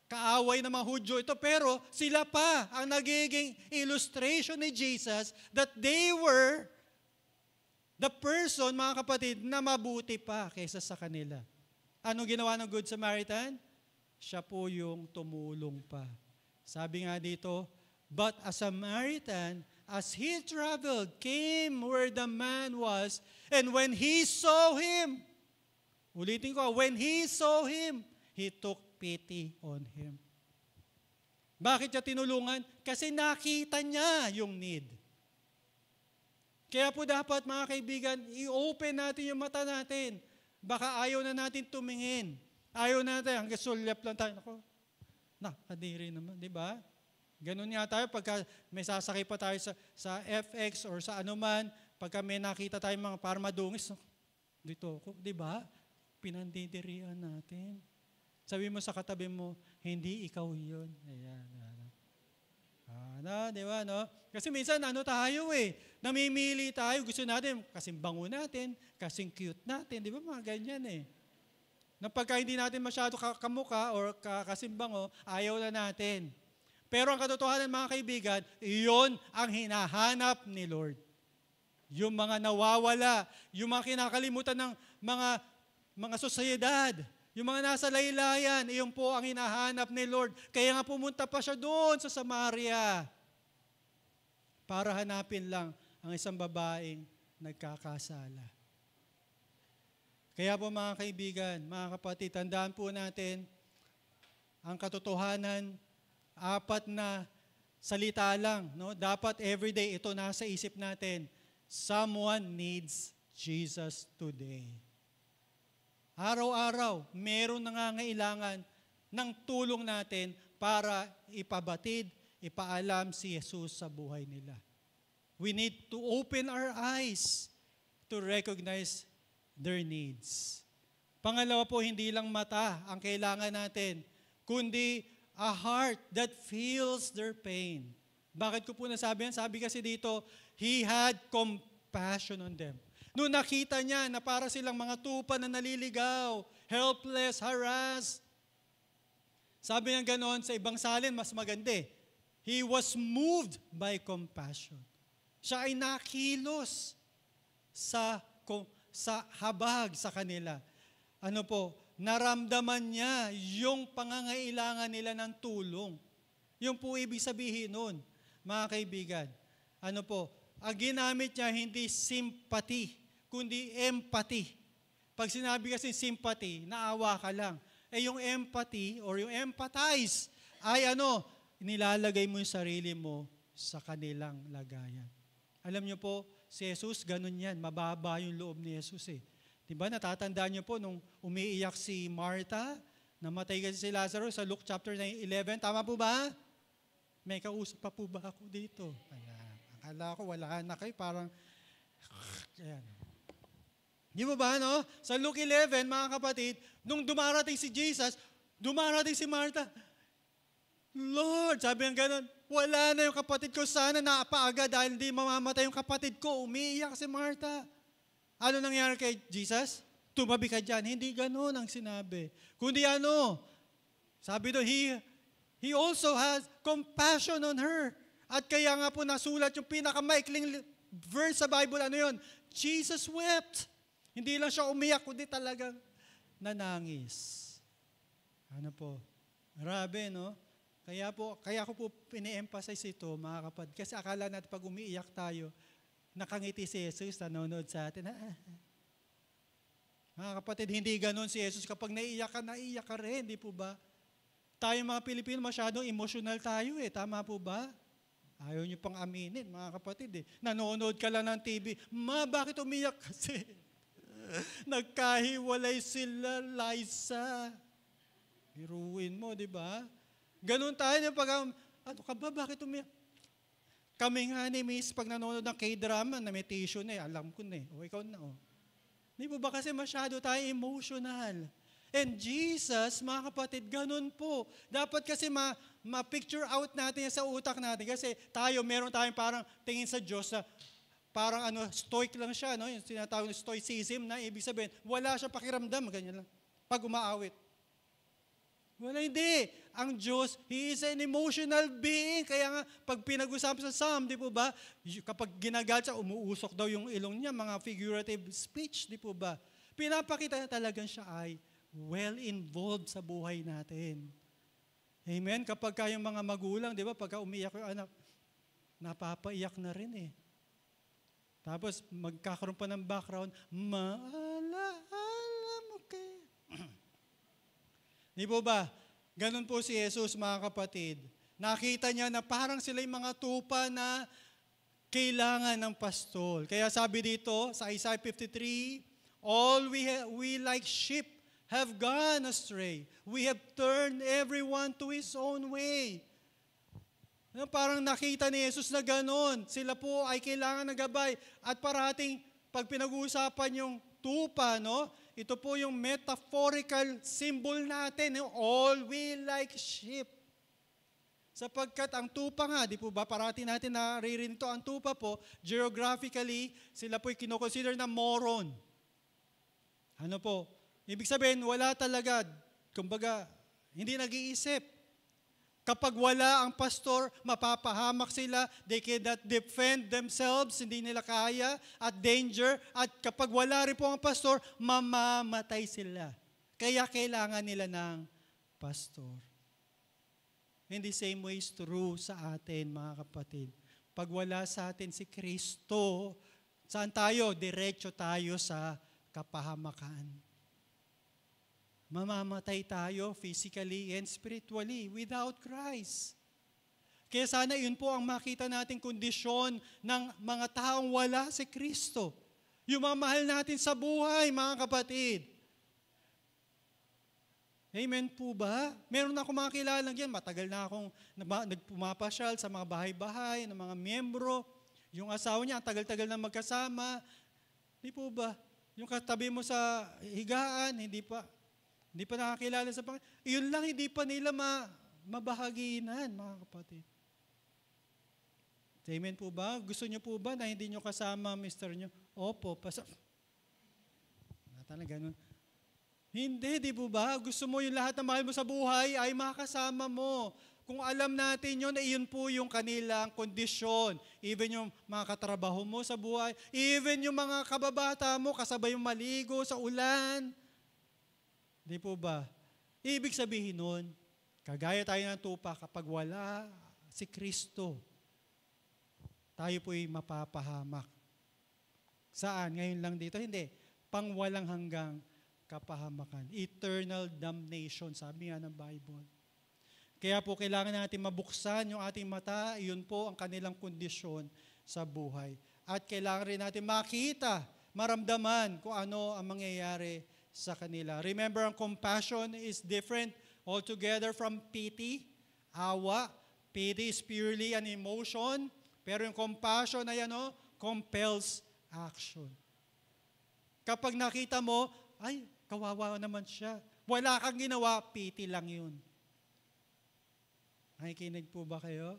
Kaaway ng mga Hudyo ito. Pero sila pa ang nagiging illustration ni Jesus that they were the person, mga kapatid, na mabuti pa kaysa sa kanila. Ano ginawa ng Good Samaritan? Siya po yung tumulong pa. Sabi nga dito, but a Samaritan, as he traveled, came where the man was, and when he saw him, ulitin ko, when he saw him, he took pity on him. Bakit niya tinulungan? Kasi nakita niya yung need. Kaya po dapat, mga kaibigan, i-open natin yung mata natin. Baka ayaw na natin tumingin. Ayaw natin, hanggang sulyap lang tayo. Ako, kadiri naman, di ba? Ganun nga tayo, pagka may sasakay pa tayo sa FX or sa anuman, pagka may nakita tayo mga para madungis, dito ako, di ba? Pinandidirian natin. Sabi mo sa katabi mo, hindi ikaw yun. Ayan. Di ba, no? Kasi minsan, tayo namimili tayo, gusto natin, kasing bango natin, kasing cute natin, di ba, mga ganyan na pagka hindi natin masyado kamuka or kasimbango, ayaw na natin. Pero ang katotohanan, mga kaibigan, iyon ang hinahanap ni Lord. Yung mga nawawala, yung mga kinakalimutan ng mga sosyedad, yung mga nasa laylayan, iyon po ang hinahanap ni Lord. Kaya nga pumunta pa siya doon sa Samaria para hanapin lang ang isang babaeng nagkakasala. Kaya po, mga kaibigan, mga kapatid, tandaan po natin ang katotohanan, 4 na salita lang. No? Dapat everyday ito nasa isip natin. Someone needs Jesus today. Araw-araw, meron nangangailangan ng tulong natin para ipabatid, ipaalam si Jesus sa buhay nila. We need to open our eyes to recognize their needs. Pangalawa po, hindi lang mata ang kailangan natin, kundi a heart that feels their pain. Bakit ko po nasabi yan? Sabi kasi dito, he had compassion on them. Noong nakita niya na para silang mga tupa na naliligaw, helpless, harassed. Sabi niya ganoon, sa ibang salin, mas maganda. He was moved by compassion. Siya ay nakilos sa habag sa kanila. Naramdaman niya yung pangangailangan nila ng tulong. Yung po ibig sabihin nun, mga kaibigan. Ang ginamit niya hindi sympathy, kundi empathy. Pag sinabi kasi sympathy, naawa ka lang. Yung empathy or yung empathize ay nilalagay mo yung sarili mo sa kanilang lagayan. Alam niyo po, si Jesus, ganun yan. Mababa yung loob ni Jesus Diba, natatandaan niyo po nung umiiyak si Martha, namatay kasi si Lazarus sa Luke chapter 11. Tama po ba? May kausap pa po ba ako dito? Ayan. Akala ko wala na kayo, parang, ayan. Di ba ba, no? Sa Luke 11, mga kapatid, nung dumarating si Jesus, dumarating si Martha. Lord, sabi ng ganun, wala na yung kapatid ko, sana napaaga dahil hindi mamamatay yung kapatid ko. Umiiyak si Martha. Ano nangyari kay Jesus? tumabi ka dyan. Hindi ganun ang sinabi. Kundi sabi doon, he also has compassion on her. At kaya nga po nasulat yung pinakamaikling verse sa Bible, Jesus wept. Hindi lang siya umiyak, kundi talagang nanangis. Grabe, no? Kaya ko po pini-emphasize ito, mga kapatid. Kasi akala natin pag umiiyak tayo, nakangiti si Jesus, nanonood sa atin. Mga kapatid, hindi ganon si Jesus. Kapag naiiyak ka rin, di po ba? Tayo mga Pilipino, masyadong emotional tayo eh. Tama po ba? Ayaw niyo pang aminin, mga kapatid eh. Nanonood ka lang ng TV. Bakit umiyak? Kasi nagkahiwalay sila, Liza. Biruin mo, di ba? Ganon tayo. Ano ka ba? Bakit umiyak? Kami nga ni Miss, pag nanonood ng K-drama, na may tissue na alam ko na O, ikaw na Di po ba kasi masyado tayo emotional? And Jesus, mga kapatid, ganun po. Dapat kasi ma-picture out natin sa utak natin. Kasi meron tayong parang tingin sa Diyos na parang stoic lang siya. No? Yung sinatawag na stoicism na ibig sabihin, wala siya pakiramdam. Ganyan lang. Pag umaawit. Wala, hindi. Ang Diyos, He is an emotional being. Kaya nga, pag pinag-usapan sa Psalm, di po ba, kapag ginagalit siya, umuusok daw yung ilong niya, mga figurative speech, di po ba? Pinapakita na talagang siya ay well-involved sa buhay natin. Amen? Kapag yung mga magulang, di ba, pagka umiyak yung anak, napapaiyak na rin eh. Tapos, magkakaroon pa ng background, maalaala mo kayo. Di po ba? Ganun po si Jesus, mga kapatid. Nakita niya na parang sila yung mga tupa na kailangan ng pastol. Kaya sabi dito sa Isaiah 53, all we like sheep have gone astray. We have turned everyone to his own way. Parang nakita ni Jesus na gano'n. Sila po ay kailangan ng gabay. At parating, pag pinag-uusapan yung tupa, ito po yung metaphorical symbol natin. All we like sheep. Sapagkat ang tupa nga, di po ba, parati natin naririnig ito, ang tupa po, geographically, sila po kinoconsider na moron. Ibig sabihin, wala talaga, kumbaga, hindi nag-iisip. Kapag wala ang pastor, mapapahamak sila, they cannot defend themselves, hindi nila kaya, at danger, at kapag wala rin po ang pastor, mamamatay sila. Kaya kailangan nila ng pastor. And the same way is true sa atin, mga kapatid. Pag wala sa atin si Kristo, saan tayo? Diretso tayo sa kapahamakan. Mamamatay tayo physically and spiritually without Christ. Kaya sana yun po ang makita nating kondisyon ng mga taong wala si Kristo. Yung mga mahal natin sa buhay, mga kapatid. Amen po ba? Meron na akong mga kilala yan. Matagal na akong nagpumapasyal sa mga bahay-bahay, ng mga miyembro. Yung asawa niya, ang tagal-tagal na magkasama. Hindi po ba? Yung katabi mo sa higaan, hindi pa nakakilala sa Panginoon. Yun lang, hindi pa nila mabahaginan, mga kapatid. Amen po ba? Gusto niyo po ba na hindi niyo kasama mister niyo? Opo, ganun. Hindi, di po ba? Gusto mo yung lahat na mahal mo sa buhay ay makasama mo. Kung alam natin yun, iyon po yung kanilang kondisyon. Even yung mga katrabaho mo sa buhay, even yung mga kababata mo, kasabay yung maligo sa ulan. Di po ba? Ibig sabihin nun, kagaya tayo ng tupa, kapag wala si Kristo, tayo po'y mapapahamak. Saan? Ngayon lang dito? Hindi. Pangwalang hanggang kapahamakan. Eternal damnation, sabi nga ng Bible. Kaya po kailangan natin mabuksan yung ating mata, yun po ang kanilang kondisyon sa buhay. At kailangan rin natin makita, maramdaman kung ano ang mangyayari sa kanila. Remember, ang compassion is different altogether from pity, awa. Pity is purely an emotion, pero yung compassion ay compels action. Kapag nakita mo, ay, kawawa naman siya. Wala kang ginawa, pity lang yun. Nakikinig po ba kayo?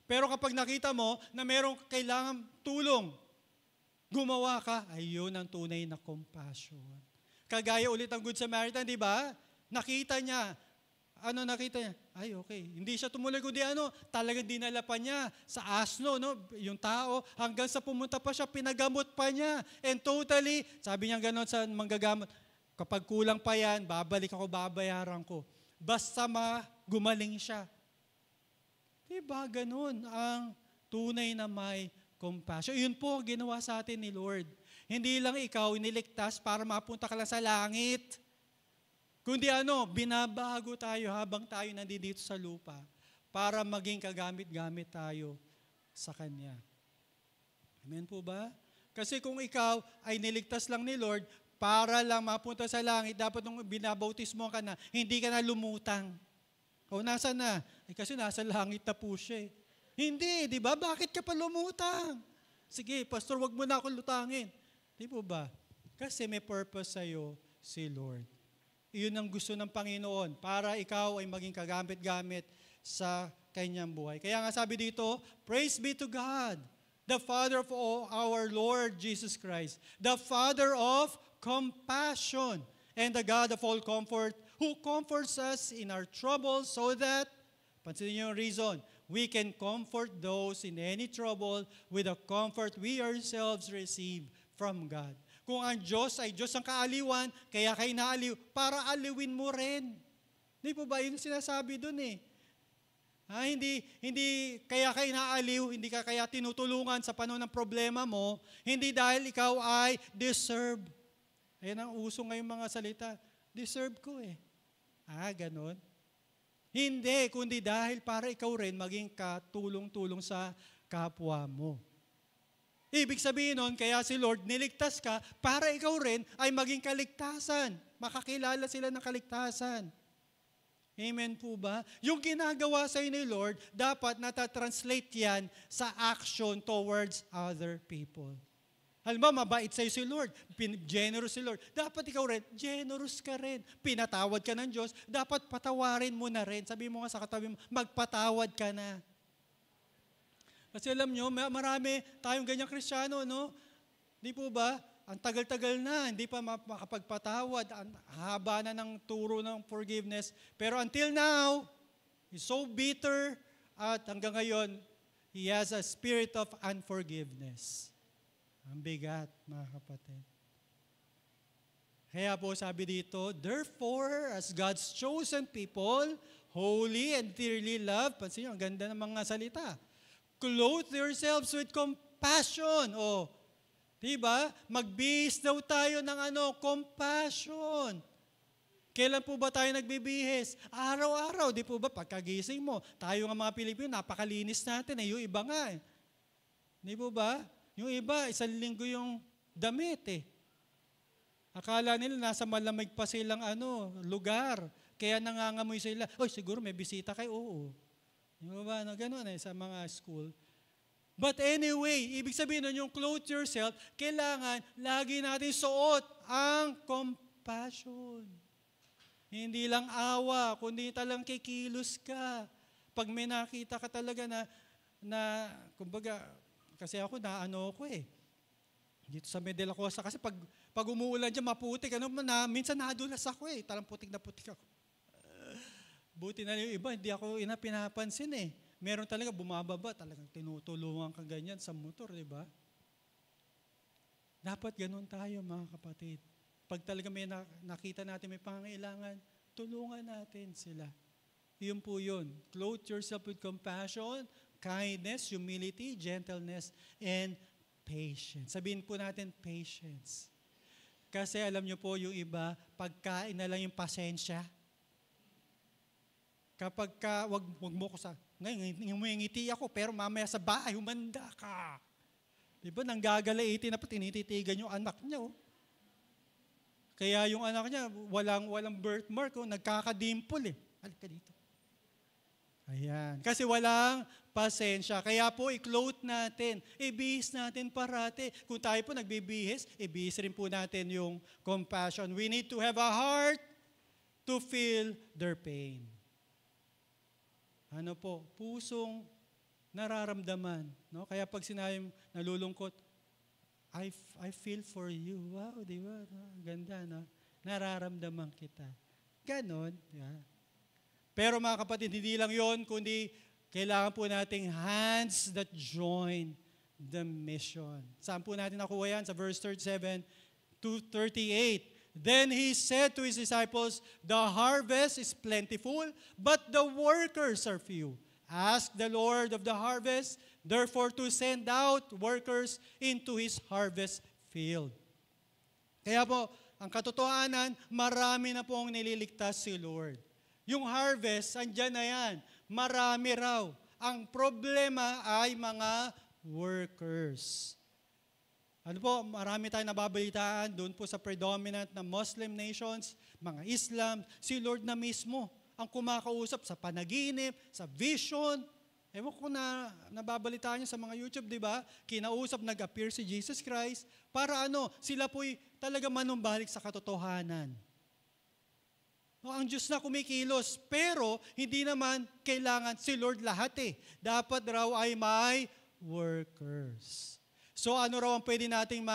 Pero kapag nakita mo na merong kailangan tulong, gumawa ka, ay yun ang tunay na compassion. Kagaya ulit ang Good Samaritan, di ba? Nakita niya. Ano nakita niya? Ay, okay. Hindi siya tumuloy, kundi talagang dinala pa niya sa asno, no? Yung tao, hanggang sa pumunta pa siya, pinagamot pa niya. And totally, sabi niya gano'n sa manggagamot, kapag kulang pa yan, babalik ako, babayaran ko. Basta gumaling siya. Diba ganun ang tunay na may compassion. Yun po ginawa sa atin ni Lord. Hindi lang ikaw iniligtas para mapunta ka lang sa langit. Kundi binabago tayo habang tayo nandito sa lupa para maging kagamit-gamit tayo sa Kanya. Amen po ba? Kasi kung ikaw ay niligtas lang ni Lord para lang mapunta sa langit, dapat nung binabautismo ka na, hindi ka na lumutang. O nasa na? Kasi nasa langit na po siya eh. Hindi, di ba? Bakit ka pa lumutang? Sige, pastor, wag mo na akong lutangin. Di po ba? Kasi may purpose sa'yo si Lord. Iyon ang gusto ng Panginoon para ikaw ay maging kagamit-gamit sa kanyang buhay. Kaya nga sabi dito, praise be to God, the Father of our Lord Jesus Christ, the Father of compassion, and the God of all comfort, who comforts us in our troubles so that, pansinin niyo yung reason, we can comfort those in any trouble with the comfort we ourselves receive from God. Kung ang Diyos ay Diyos ang kaaliwan, kaya kayo naaliw, para aliwin mo rin. Hindi po ba yun sinasabi dun eh? Hindi kaya kayo naaliw, hindi ka kaya tinutulungan sa panahon ng problema mo, hindi dahil ikaw ay deserve. Ayan ang uso ngayong mga salita. Deserve ko eh. Ganon. Hindi, kundi dahil para ikaw rin maging katulong-tulong sa kapwa mo. Ibig sabihin nun, kaya si Lord niligtas ka para ikaw rin ay maging kaligtasan. Makakilala sila ng kaligtasan. Amen po ba? Yung ginagawa sa ni Lord, dapat natatranslate yan sa action towards other people. Halimbawa, mabait sa'yo si Lord, generous si Lord. Dapat ikaw rin, generous ka rin. Pinatawad ka ng Diyos, dapat patawarin mo na rin. Sabi mo nga sa katabi mo, magpatawad ka na. Kasi alam nyo, marami tayong ganyang Kristiyano, no? Di po ba? Ang tagal-tagal na, hindi pa makapagpatawad. Ang haba na ng turo ng forgiveness. Pero until now, he's so bitter at hanggang ngayon, he has a spirit of unforgiveness. Ang bigat, mga kapatid. Kaya po sabi dito, therefore, as God's chosen people, holy and dearly loved, pansin nyo, ang ganda ng mga salita. Clothe yourselves with compassion. Diba? Magbihis daw tayo ng compassion. Kailan po ba tayo nagbibihis? Araw-araw, di po ba? Pagkagising mo, tayo nga mga Pilipino, napakalinis natin. Yung iba nga eh. Di po ba? Yung iba, isang linggo yung damit eh. Akala nila nasa malamig pa silang lugar. Kaya nangangamoy sila. Siguro may bisita kayo. Oo. Yung ba? Ganun sa mga school. But anyway, ibig sabihin nun, yung clothe yourself, kailangan lagi natin suot ang compassion. Hindi lang awa, kundi talang kikilos ka. Pag may nakita ka talaga na kumbaga, kasi ako dito sa Medela Costa, kasi pag umuulan dyan, maputik, minsan nadulas ako talang putik na putik ako. Buti na yung iba, hindi ako pinapansin eh. Meron talaga bumababa, talagang tinutulungan ka ganyan sa motor, di ba? Dapat ganun tayo, mga kapatid. Pag talaga may nakita natin may pangangailangan, tulungan natin sila. Yun po yun. Clothe yourself with compassion, kindness, humility, gentleness, and patience. Sabihin po natin, patience. Kasi alam nyo po, yung iba, pagkain na lang yung pasensya. Kapag wag mo ko ngayon, ngumingiti ako, pero mamaya sa bahay, humanda ka. Diba, nanggagalaiti na pa, tinititigan yung anak niya. Kaya yung anak niya, walang birthmark, nagkakadimple eh. Halika dito. Ayan. Kasi walang pasensya. Kaya po, i-clothe natin. Ibihis natin parati. Kung tayo po nagbibihis, ibihis rin po natin yung compassion. We need to have a heart to feel their pain. Pusong nararamdaman. No? Kaya pag sinayang nalulungkot, I feel for you. Wow, di ba? Ganda, no? nararamdaman kita. Ganon. Yeah. Pero mga kapatid, hindi lang yon, kundi kailangan po nating hands that join the mission. Saan po natin nakuha yan? Sa verse 37 to 38. Then he said to his disciples, the harvest is plentiful, but the workers are few. Ask the Lord of the harvest, therefore, to send out workers into his harvest field. Kaya po, ang katotohanan, marami na pong nililigtas si Lord. Yung harvest, andyan na yan. Marami raw. Ang problema ay mga workers. Ano po, marami tayong nababalitaan doon po sa predominant na Muslim nations, mga Islam, si Lord na mismo ang kumakausap sa panaginip, sa vision. Ewan ko na nababalitaan niyo sa mga YouTube, di ba? Kinausap, nag-appear si Jesus Christ para sila po'y talaga manumbalik sa katotohanan. Ang Diyos na kumikilos, pero hindi naman kailangan si Lord lahat eh. Dapat raw ay may workers. So ano raw ang pwede nating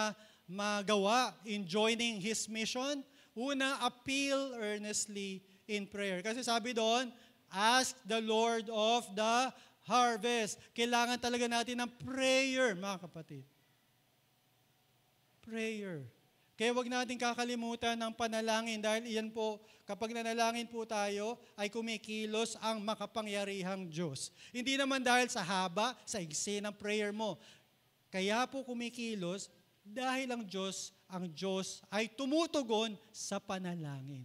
magawa in joining His mission? Una, appeal earnestly in prayer. Kasi sabi doon, ask the Lord of the harvest. Kailangan talaga natin ng prayer, mga kapatid. Prayer. Kaya wag natin kakalimutan ng panalangin dahil iyan po, kapag nanalangin po tayo, ay kumikilos ang makapangyarihang Diyos. Hindi naman dahil sa haba, sa igsi ng prayer mo. Kaya po kumikilos dahil ang Diyos ay tumutugon sa panalangin.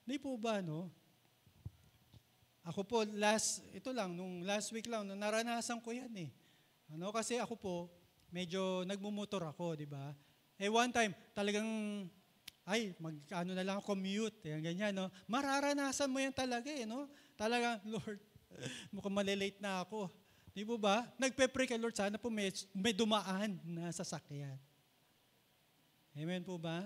Hindi po ba, no? Ako po, nung last week lang, naranasan ko yan eh. Kasi ako po, medyo nagmumotor ako, di ba? One time, talagang, na lang commute, ganyan, no? Mararanasan mo yan talaga, no? Talagang, Lord, mukhang malilate na ako. Di po ba? Nagpe-pray kay Lord, sana po may dumaan na sasakyan. Amen po ba?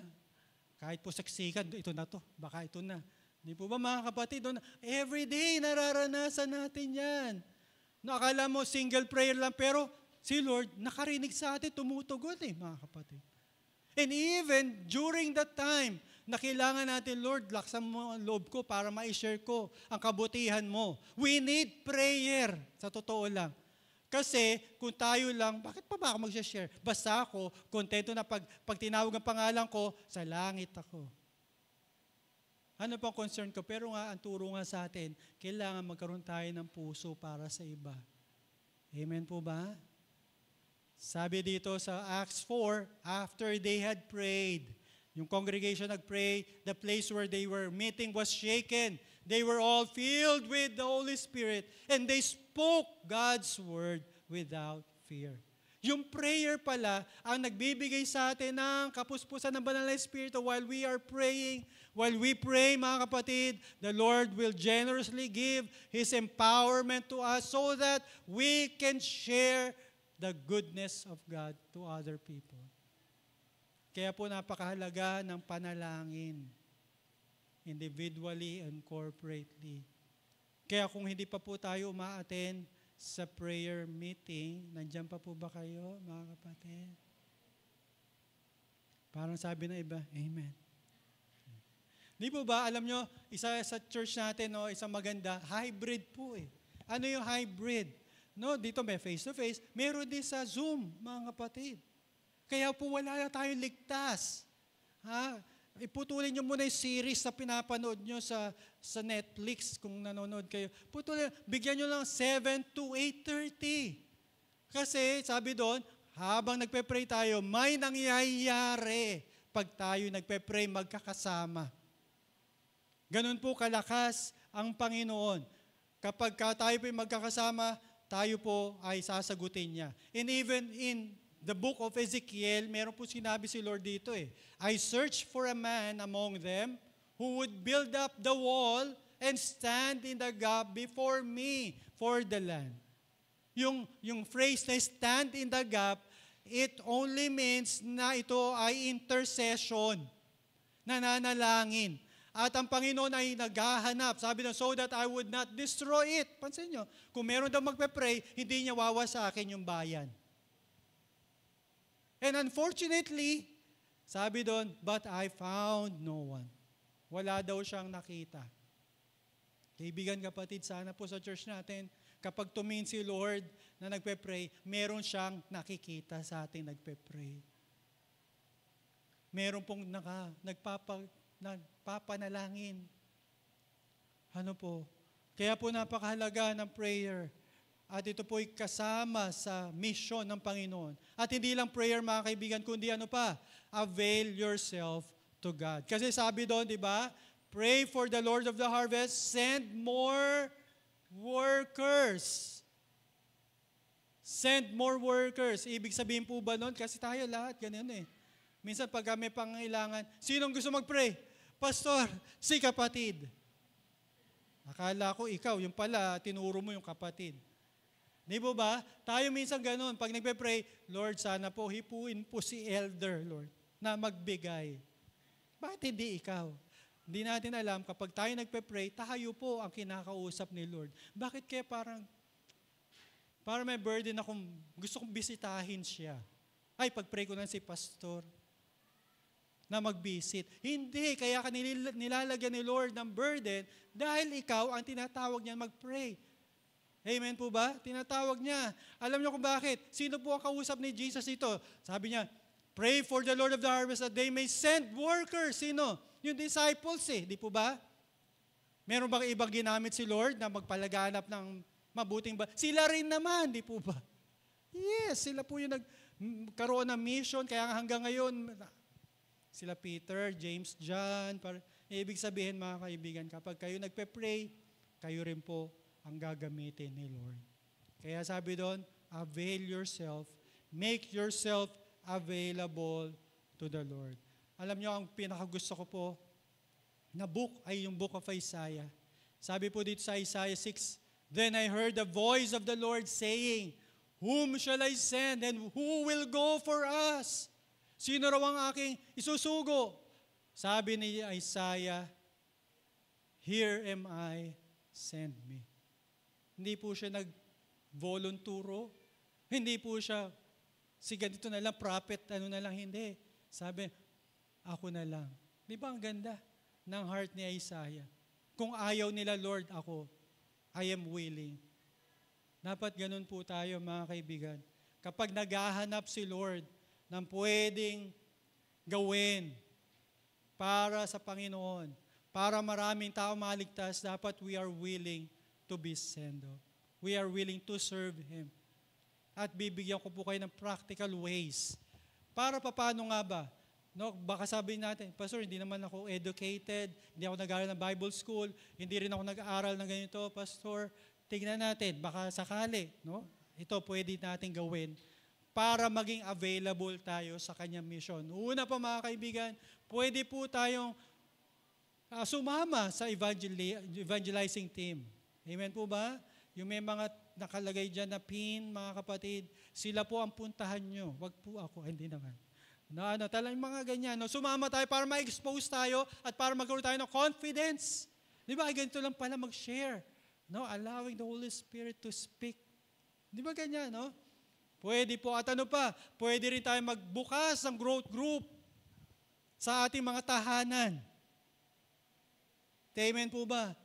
Kahit po saksikan, ito na to, baka ito na. Di po ba mga kapatid, everyday nararanasan natin yan. Akala mo single prayer lang, pero si Lord, nakarinig sa atin, tumutugon mga kapatid. And even during that time, na kailangan natin, Lord, laksan mo ang loob ko para ma-share ko ang kabutihan mo. We need prayer, sa totoo lang. Kasi kung tayo lang, bakit pa ba ako mag-share? Basta ako, kontento na pag tinawag ang pangalan ko, sa langit ako. Ano pang concern ko? Pero nga, ang turo nga sa atin, kailangan magkaroon tayo ng puso para sa iba. Amen po ba? Sabi dito sa Acts 4, after they had prayed, yung congregation nag-pray, the place where they were meeting was shaken. They were all filled with the Holy Spirit and they spoke God's word without fear. Yung prayer pala ang nagbibigay sa atin ng kapuspusan ng Banal na Espiritu while we are praying. While we pray, mga kapatid, the Lord will generously give His empowerment to us so that we can share the goodness of God to other people. Kaya po napakahalaga ng panalangin, individually and corporately. Kaya kung hindi pa po tayo uma-attend sa prayer meeting, nandiyan pa po ba kayo, mga kapatid? Parang sabi ng iba, Amen. Di po ba, alam nyo, isa sa church natin, isang maganda, hybrid po eh. Ano yung hybrid? Dito may face-to-face, meron din sa Zoom, mga kapatid. Kaya po wala na tayong ligtas. Iputulin nyo muna yung series na pinapanood nyo sa Netflix kung nanonood kayo. Bigyan nyo lang 7 to 8:30. Kasi sabi doon, habang nagpe-pray tayo, may nangyayari pag tayo nagpe-pray magkakasama. Ganun po kalakas ang Panginoon. Kapag tayo po magkakasama, tayo po ay sasagutin niya. And even in the book of Ezekiel, meron po sinabi si Lord dito I searched for a man among them who would build up the wall and stand in the gap before me for the land. Yung phrase na stand in the gap, it only means na ito ay intercession, nananalangin. At ang Panginoon ay naghahanap. Sabi na, so that I would not destroy it. Pansin nyo, kung meron daw magpe-pray, hindi niya wawa sa akin yung bayan. And unfortunately, Sabi doon, but I found no one. Wala daw siyang nakita. Kaibigan, kapatid, sana po sa church natin, kapag tumingin si Lord na nagpe-pray, meron siyang nakikita sa ating nagpe-pray. Meron pong nagpapanalangin. Ano po? Kaya po napakahalaga ng prayer. At ito po'y kasama sa mission ng Panginoon. At hindi lang prayer, mga kaibigan, kundi ano pa? Avail yourself to God. Kasi sabi doon, di ba? Pray for the Lord of the harvest, send more workers. Send more workers. Ibig sabihin po ba nun? Kasi tayo lahat, ganyan eh. Minsan pag may pangailangan, sinong gusto mag-pray? Pastor, si kapatid. Akala ko ikaw, yung pala, tinuro mo yung kapatid. Di ba ba? Tayo minsan ganun. Pag nagpe-pray, Lord, sana po hipuin po si elder, Lord, na magbigay. Bakit hindi ikaw? Hindi natin alam, kapag tayo nagpe-pray, tayo po ang kinakausap ni Lord. Bakit kaya parang may burden akong gusto kong bisitahin siya? Ay, pag-pray ko na si pastor na mag-visit. Hindi, kaya ka nilalagyan ni Lord ng burden dahil ikaw ang tinatawag niya mag-pray. Amen po ba? Tinatawag niya. Alam niyo kung bakit? Sino po ang kausap ni Jesus ito? Sabi niya, pray for the Lord of the harvest that they may send workers. Sino? Yung disciples di po ba? Meron bang ibang ginamit si Lord na magpalaganap ng mabuting ba? Sila rin naman, di po ba? Yes, sila po yung nagkaroon ng mission, kaya hanggang ngayon, sila Peter, James, John, ibig sabihin mga kaibigan, kapag kayo nagpe-pray, kayo rin po ang gagamitin ni Lord. Kaya sabi doon, avail yourself, make yourself available to the Lord. Alam niyo, ang pinakagusto ko po na book ay yung book of Isaiah. Sabi po dito sa Isaiah 6, then I heard the voice of the Lord saying, whom shall I send and who will go for us? Sino raw ang aking isusugo? Sabi ni Isaiah, here am I, send me. Hindi po siya nag-volunturo. Hindi po siya, si ganito na lang, prophet, ano na lang, hindi. Sabi, ako na lang. Di ba ang ganda ng heart ni Isaiah? Kung ayaw nila, Lord, ako, I am willing. Dapat ganun po tayo, mga kaibigan. Kapag naghahanap si Lord ng pwedeng gawin para sa Panginoon, para maraming tao maligtas, dapat we are willing to be sent off. We are willing to serve Him. At bibigyan ko po kayo ng practical ways. Para paano nga ba? No, baka sabihin natin, Pastor, hindi naman ako educated, hindi ako nag-aaral ng Bible school, hindi rin ako nag-aaral ng ganito, Pastor. Tingnan natin, baka sakali, no? Ito pwede natin gawin para maging available tayo sa kanyang mission. Una pa mga kaibigan, pwede po tayong sumama sa evangelizing team. Amen po ba? Yung may mga nakalagay dyan na pin, mga kapatid, sila po ang puntahan nyo. Wag po ako, hindi naman. Talagang mga ganyan. No? Sumama tayo para ma-expose tayo at para magkaroon tayo ng confidence. Di ba? Ganito lang pala mag-share. No? Allowing the Holy Spirit to speak. Di ba ganyan, no? Pwede po. At ano pa? Pwede rin tayo magbukas ng growth group sa ating mga tahanan. Amen po ba?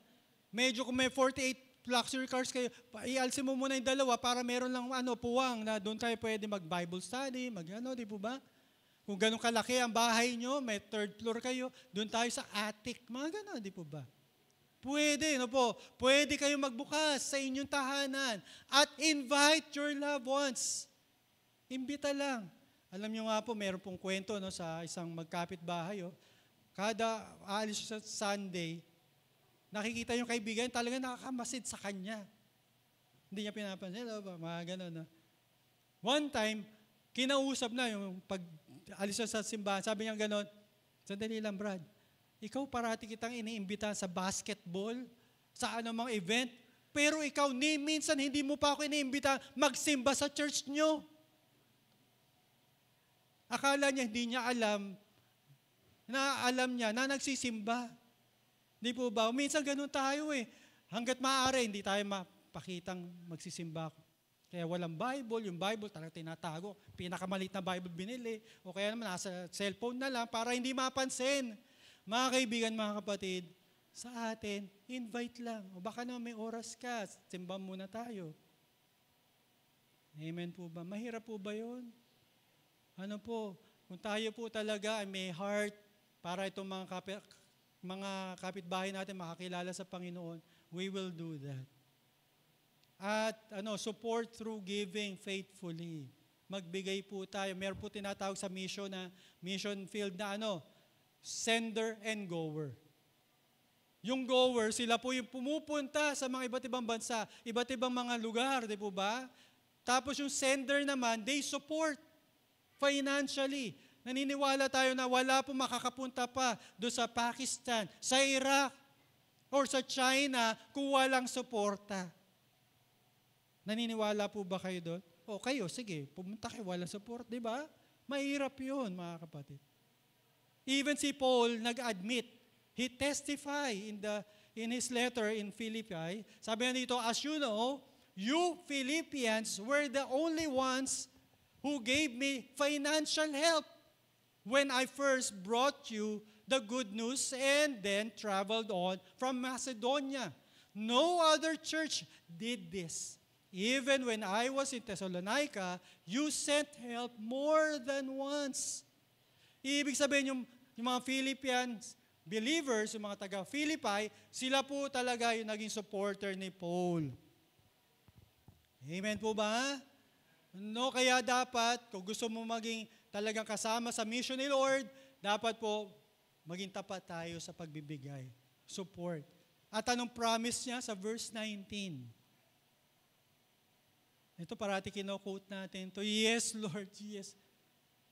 Medyo kung may 48 luxury cars kayo, ialsin mo muna yung dalawa para meron lang puwang na doon tayo pwede mag-Bible study, di po ba? Kung ganun kalaki ang bahay nyo, may third floor kayo, doon tayo sa attic, mga gano'n, di po ba? Pwede, po? Pwede kayo magbukas sa inyong tahanan at invite your loved ones. Imbita lang. Alam nyo nga po, meron pong kwento sa isang magkapit-bahay. Kada aalis sa Sunday, nakikita yung kaibigan, talaga nakakamasid sa kanya. Hindi niya pinapansin, mga gano'n. One time, kinausap na yung pag-alis sa simbahan, sabi niya gano'n, sandali lang Brad, ikaw parati kitang iniimbita sa basketball, sa anumang event, pero ikaw minsan hindi mo pa ako iniimbita magsimba sa church nyo. Akala niya, hindi niya alam niya na nagsisimba. Di po ba? Minsan ganun tayo Hanggat maaari, hindi tayo mapakitang magsisimba. Kaya walang Bible, yung Bible talagang tinatago. Pinakamalit na Bible binili. O kaya naman nasa cellphone na lang para hindi mapansin. Mga kaibigan, mga kapatid, sa atin, invite lang. O baka naman may oras ka, simba muna tayo. Amen po ba? Mahirap po ba yun? Ano po, kung tayo po talaga ay may heart para itong mga kapitbahay natin makakilala sa Panginoon, we will do that. At support through giving faithfully. Magbigay po tayo. Meron po tinatawag sa mission na mission field na sender and goer. Yung goer, sila po yung pumupunta sa mga iba't ibang bansa, iba't ibang mga lugar, di po ba? Tapos yung sender naman, they support financially. Naniniwala tayo na wala po makakapunta pa doon sa Pakistan, sa Iraq, or sa China kung walang suporta. Naniniwala po ba kayo doon? O kayo, sige, pumunta kayo, walang support, di ba? Mahirap yun, mga kapatid. Even si Paul nag-admit, he testify in his letter in Philippi, sabi niya dito, as you know, you Philippians were the only ones who gave me financial help when I first brought you the good news and then traveled on from Macedonia. No other church did this. Even when I was in Thessalonica, you sent help more than once. Ibig sabihin yung mga Philippians believers, yung mga taga-Philippi, sila po talaga yung naging supporter ni Paul. Amen po ba? No, kaya dapat, kung gusto mo maging talagang kasama sa mission ni Lord, dapat po maging tapat tayo sa pagbibigay. Support. At anong promise niya sa verse 19? Ito parati kino-quote natin to, yes, Lord, yes.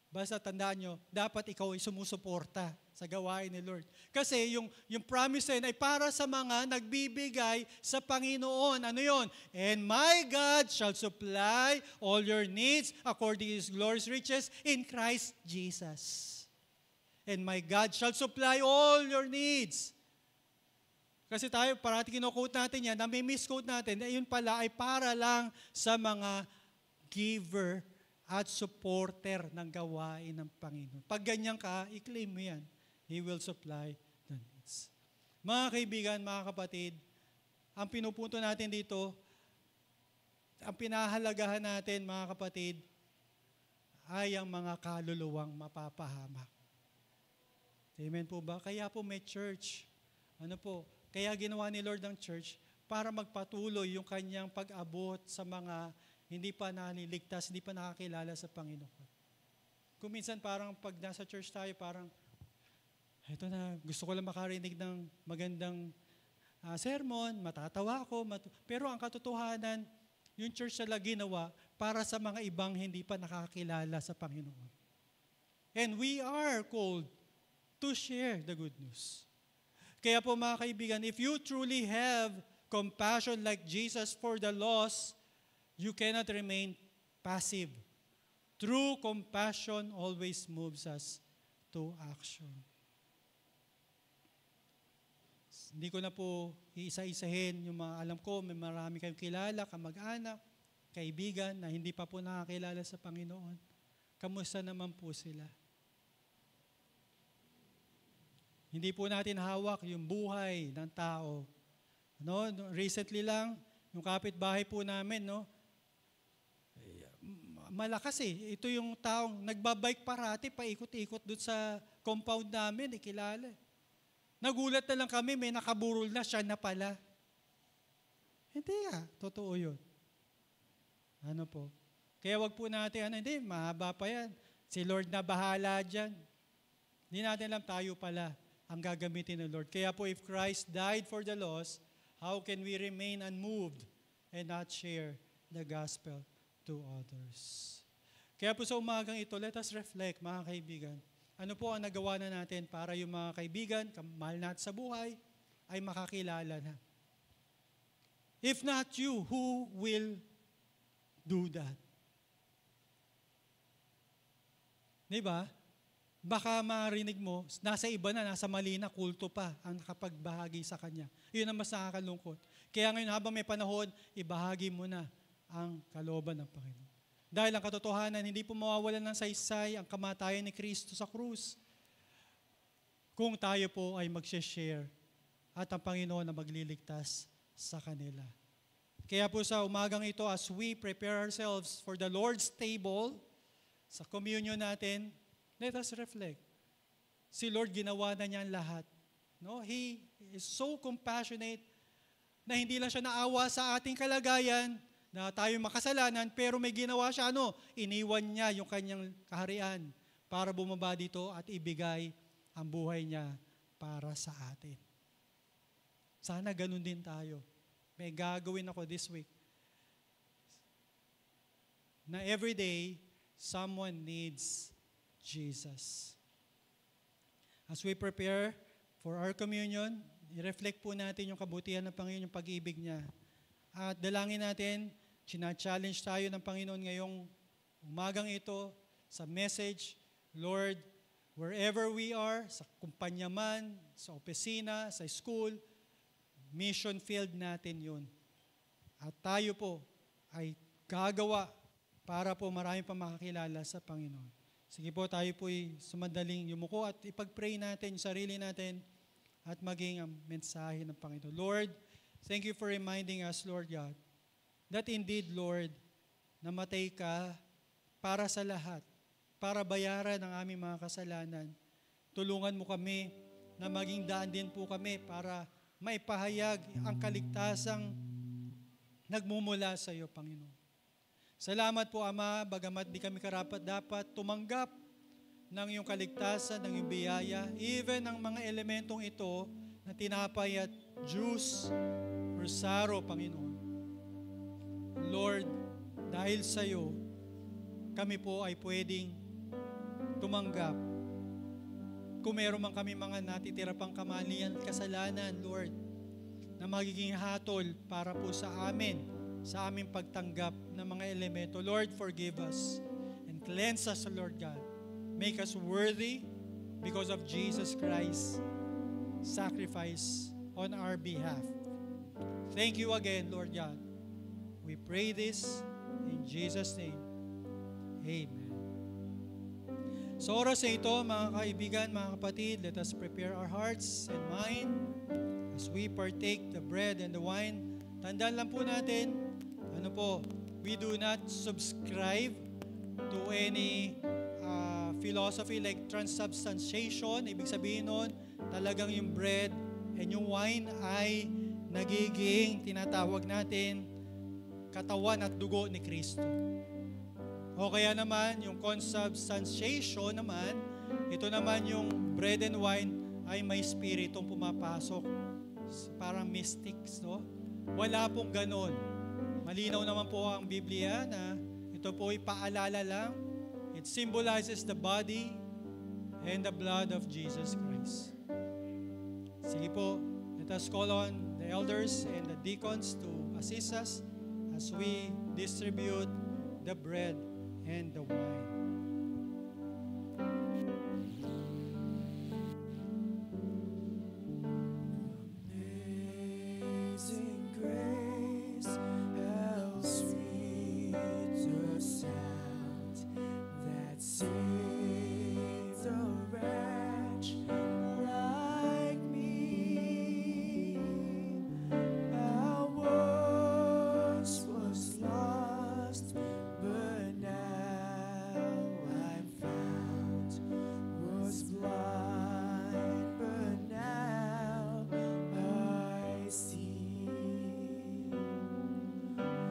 Basta tandaan nyo, dapat ikaw ay sumusuporta sa gawain ni Lord. Kasi yung promise ay para sa mga nagbibigay sa Panginoon. Ano yon? And my God shall supply all your needs according to His glorious riches in Christ Jesus. And my God shall supply all your needs. Kasi tayo, parati kino-quote natin yan, nami-misquote natin, yun pala ay para lang sa mga giver at supporter ng gawain ng Panginoon. Pag ganyan ka, i-claim mo yan. He will supply the needs. Mga kaibigan, mga kapatid, ang pinupunto natin dito, ang pinahalagahan natin, mga kapatid, ay ang mga kaluluwang mapapahamak. Amen po ba? Kaya po may church. Kaya ginawa ni Lord ang church para magpatuloy yung kanyang pag-abot sa mga hindi pa naliligtas, hindi pa nakakilala sa Panginoon. Kung minsan parang pag nasa church tayo, parang, eto na, gusto ko lang makarinig ng magandang sermon, matatawa ako, pero ang katotohanan, yung church na ginawa para sa mga ibang hindi pa nakakilala sa Panginoon. And we are called to share the good news. Kaya po mga kaibigan, if you truly have compassion like Jesus for the lost, you cannot remain passive. True compassion always moves us to action. Hindi ko na po iisa-isahin yung mga alam ko, may marami kayong kilala, kamag-anak, kaibigan na hindi pa po nakakilala sa Panginoon. Kamusta naman po sila? Hindi po natin hawak yung buhay ng tao. Recently lang, yung kapitbahay po namin, malakas eh. Ito yung taong nagbabike parati, paikot-ikot doon sa compound namin, kilala. Nagulat na lang kami, may nakaburol na, siya na pala. Hindi totoo yun. Kaya wag po natin, hindi, mahaba pa yan. Si Lord na bahala dyan. Hindi natin alam, tayo pala ang gagamitin ng Lord. Kaya po, if Christ died for the lost, how can we remain unmoved and not share the gospel to others? Kaya po sa umagang ito, let us reflect, mga kaibigan. Ano po ang nagawa na natin para yung mga kaibigan, mahal natin sa buhay, ay makakilala na. If not you, who will do that? Diba? Baka marinig mo, nasa iba na, nasa mali na, kulto pa ang nakapagbahagi sa kanya. Yun ang mas nakakalungkot. Kaya ngayon habang may panahon, ibahagi mo na ang kalooban ng Panginoon. Dahil ang katotohanan, hindi po mawawalan ng saysay ang kamatayan ni Kristo sa krus kung tayo po ay mag-share at ang Panginoon na magliligtas sa kanila. Kaya po sa umagang ito, as we prepare ourselves for the Lord's table, sa communion natin, let us reflect. Si Lord ginawa na niya ang lahat. No? He is so compassionate na hindi lang siya naawa sa ating kalagayan, na tayo makasalanan, pero may ginawa siya, iniwan niya yung kanyang kaharian para bumaba dito at ibigay ang buhay niya para sa atin. Sana ganun din tayo. May gagawin ako this week. Na every day, someone needs Jesus. As we prepare for our communion, i-reflect po natin yung kabutihan ng Panginoon, yung pag-ibig niya. At dalangin natin, china-challenge tayo ng Panginoon ngayong umagang ito sa message, Lord, wherever we are, sa kumpanya man, sa opisina, sa school, mission field natin yun. At tayo po ay gagawa para po marami pa makakilala sa Panginoon. Sige po, tayo po ay sumadaling yumuko at ipag-pray natin yung sarili natin at maging ang mensahe ng Panginoon. Lord, thank you for reminding us, Lord God, that indeed, Lord, namatay ka para sa lahat, para bayaran ang aming mga kasalanan. Tulungan mo kami na maging daan din po kami para maipahayag ang kaligtasang nagmumula sa iyo, Panginoon. Salamat po, Ama, bagamat di kami karapat-dapat tumanggap ng iyong kaligtasan, ng iyong biyaya, even ang mga elementong ito na tinapay at juice or saro, Panginoon. Lord, dahil sa iyo, kami po ay pwedeng tumanggap. Kung meron man kami mga natitira pang kamalian at kasalanan, Lord, na magiging hatol para po sa amin, sa aming pagtanggap ng mga elemento. Lord, forgive us and cleanse us, Lord God. Make us worthy because of Jesus Christ's sacrifice on our behalf. Thank you again, Lord God. We pray this in Jesus' name. Amen. Sa oras na ito, mga kaibigan, mga kapatid, let us prepare our hearts and mind as we partake the bread and the wine. Tandaan lang po natin, we do not subscribe to any philosophy like transubstantiation. Ibig sabihin nun, talagang yung bread and yung wine ay nagiging, tinatawag natin, katawan at dugo ni Kristo. O kaya naman, yung consubstantiation naman, ito naman yung bread and wine ay may spiritong pumapasok. Parang mystics, no? Wala pong ganon. Malinaw naman po ang Biblia na ito po ay paalala lang. It symbolizes the body and the blood of Jesus Christ. Sige po, let us call on the elders and the deacons to assist us as we distribute the bread and the wine. Amazing grace, how sweet the sound that saved a wretch like me. I once was lost, but now I'm found. Was blind, but now I see.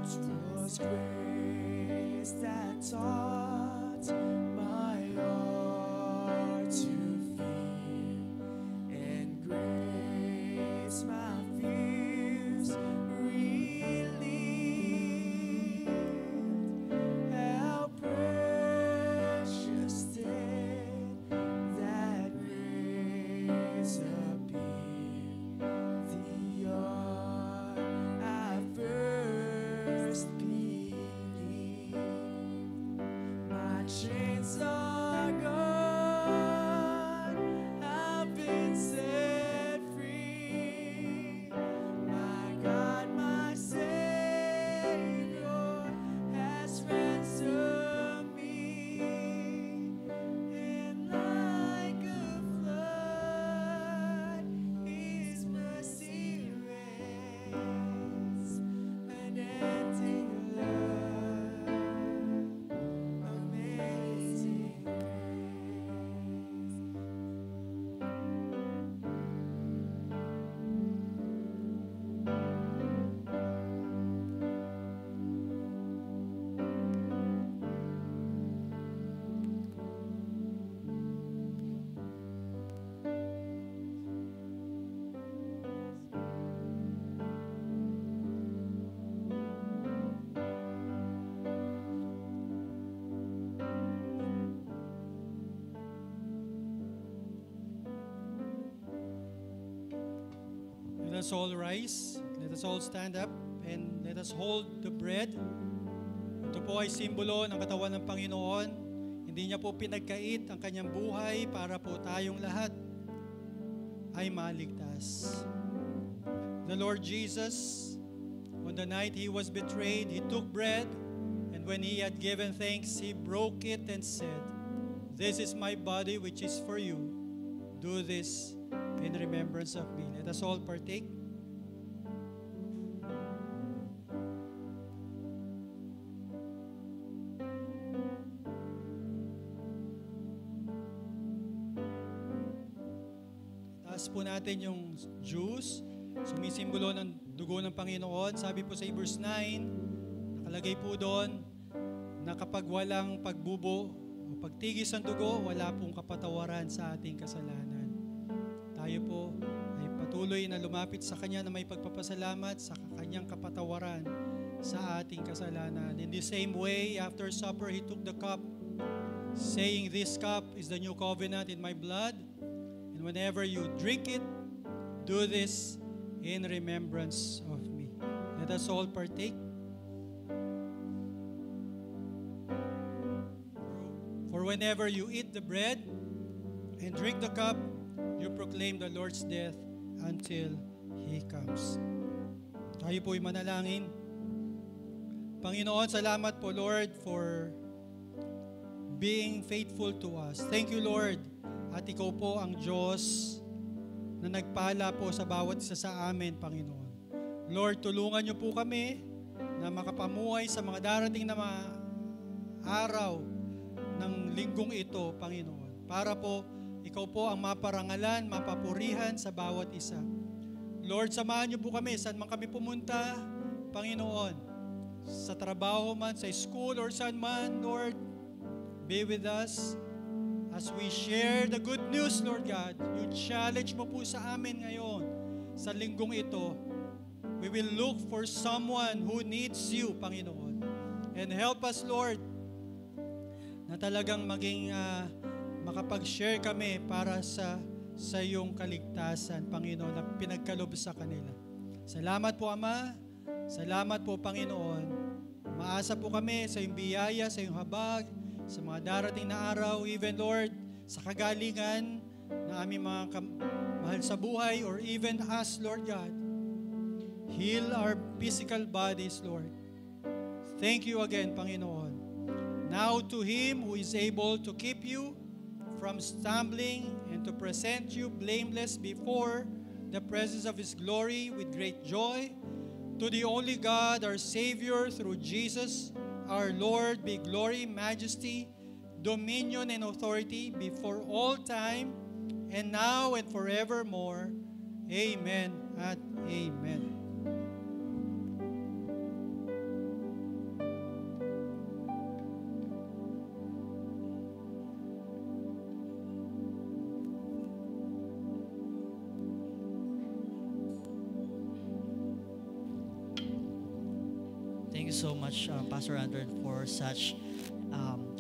'Twas grace that taught my heart to fear, and grace my fears relieved. How precious did that grace appear, the hour I first believed. My chains are gone, I've been set free. My God, my Savior Let us all rise. Let us all stand up and let us hold the bread. Ito po ay simbolo ng katawan ng Panginoon. Hindi niya po pinagkait ang kanyang buhay para po tayong lahat ay maligtas. The Lord Jesus, on the night He was betrayed, He took bread, and when He had given thanks, He broke it and said, "This is my body which is for you. Do this in remembrance of me." Let us all partake. Taas po natin yung juice. Sumisimbolo ng dugo ng Panginoon. Sabi po sa verse 9, nakalagay po doon na kapag walang pagbubo o pagtigis ng dugo, wala pong kapatawaran sa ating kasalanan. Tayo po ay patuloy na lumapit sa Kanya na may pagpapasalamat sa Kanyang kapatawaran sa ating kasalanan. In the same way, after supper, He took the cup, saying, "This cup is the new covenant in my blood. And whenever you drink it, do this in remembrance of me." Let us all partake. For whenever you eat the bread and drink the cup, you proclaim the Lord's death until He comes. Tayo po'y manalangin. Panginoon, salamat po, Lord, for being faithful to us. Thank you, Lord. At Ikaw po ang Diyos na nagpala po sa bawat isa sa amin, Panginoon. Lord, tulungan niyo po kami na makapamuhay sa mga darating na mga araw ng linggong ito, Panginoon. Para po, Ikaw po ang maparangalan, mapapurihan sa bawat isa. Lord, samahan niyo po kami saan man kami pumunta, Panginoon. Sa trabaho man, sa school, or saan man, Lord, be with us. As we share the good news, Lord God, yung challenge mo po sa amin ngayon, sa linggong ito, we will look for someone who needs you, Panginoon. And help us, Lord, na talagang maging makapag-share kami para sa iyong kaligtasan, Panginoon, na pinagkalob sa kanila. Salamat po, Ama. Salamat po, Panginoon. Maasa po kami sa iyong biyaya, sa iyong habag, sa mga darating na araw, even Lord, sa kagalingan na aming mga mahal sa buhay, or even us, Lord God. Heal our physical bodies, Lord. Thank you again, Panginoon. Now to Him who is able to keep you from stumbling and to present you blameless before the presence of His glory with great joy, to the only God, our Savior, through Jesus, our Lord, be glory, majesty, dominion, and authority before all time, and now and forevermore. Amen at amen. Thank you so much, Pastor Andrew, for such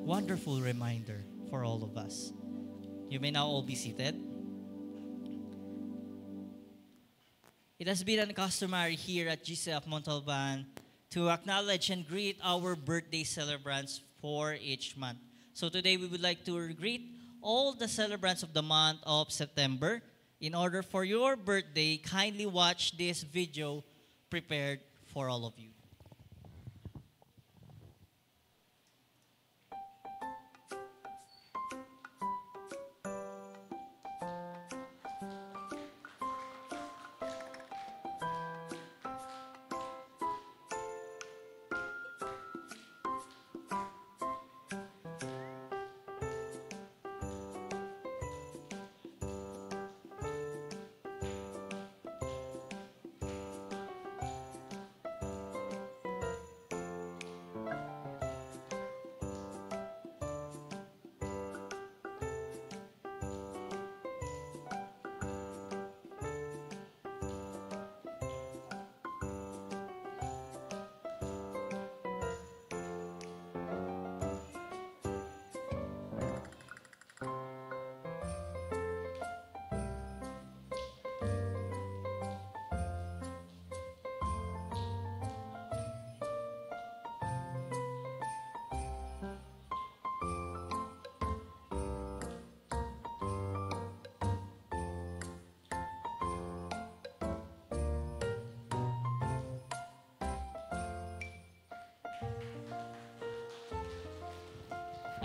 wonderful reminder for all of us. You may now all be seated. It has been customary here at GCF Montalban to acknowledge and greet our birthday celebrants for each month. So today we would like to greet all the celebrants of the month of September. In order for your birthday, kindly watch this video prepared for all of you.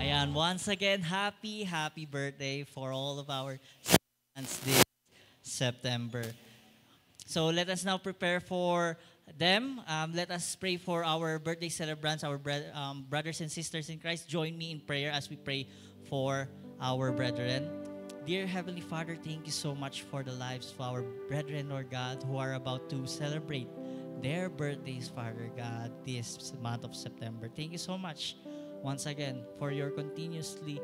Ayan, once again, happy birthday for all of our fans this September. So let us now prepare for them. Let us pray for our birthday celebrants, our brothers and sisters in Christ. Join me in prayer as we pray for our brethren. Dear Heavenly Father, thank you so much for the lives of our brethren, Lord God, who are about to celebrate their birthdays, Father God, this month of September. Thank you so much once again for your continuously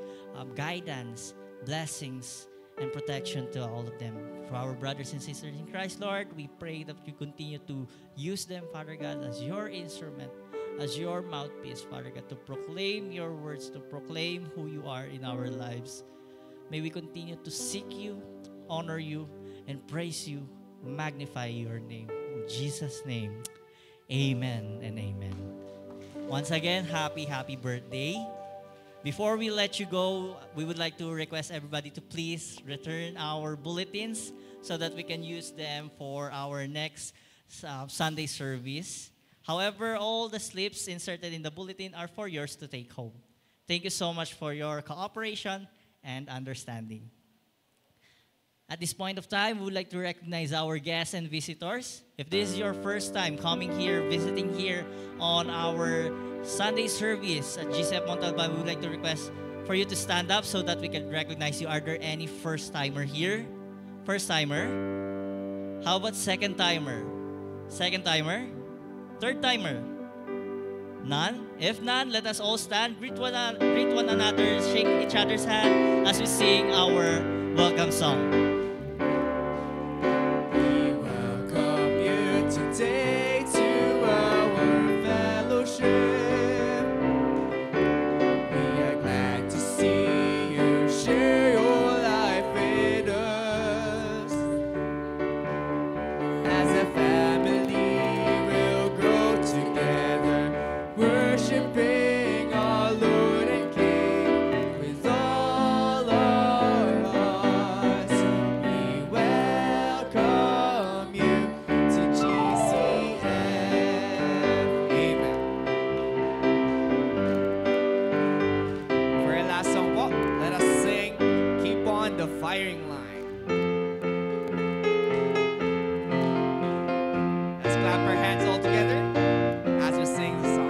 guidance, blessings, and protection to all of them. For our brothers and sisters in Christ, Lord, we pray that you continue to use them, Father God, as your instrument, as your mouthpiece, Father God, to proclaim your words, to proclaim who you are in our lives. May we continue to seek you, honor you, and praise you, magnify your name. In Jesus' name, amen and amen. Once again, happy birthday. Before we let you go, we would like to request everybody to please return our bulletins so that we can use them for our next Sunday service. However, all the slips inserted in the bulletin are for yours to take home. Thank you so much for your cooperation and understanding. At this point of time, we would like to recognize our guests and visitors. If this is your first time coming here, visiting here on our Sunday service at GCF Montalban, we would like to request for you to stand up so that we can recognize you. Are there any first-timer here? First-timer? How about second-timer? Second-timer? Third-timer? None? If none, let us all stand, greet one another, shake each other's hand as we sing our welcome song. We welcome you today to our fellowship. We are glad to see you share your life with us. As a family, we'll grow together, worshiping our Lord and King with all our hearts. We welcome you to GCF. Amen. For our last song po, let us sing Keep on the Firing Line. Let's clap our hands all together as we sing the song.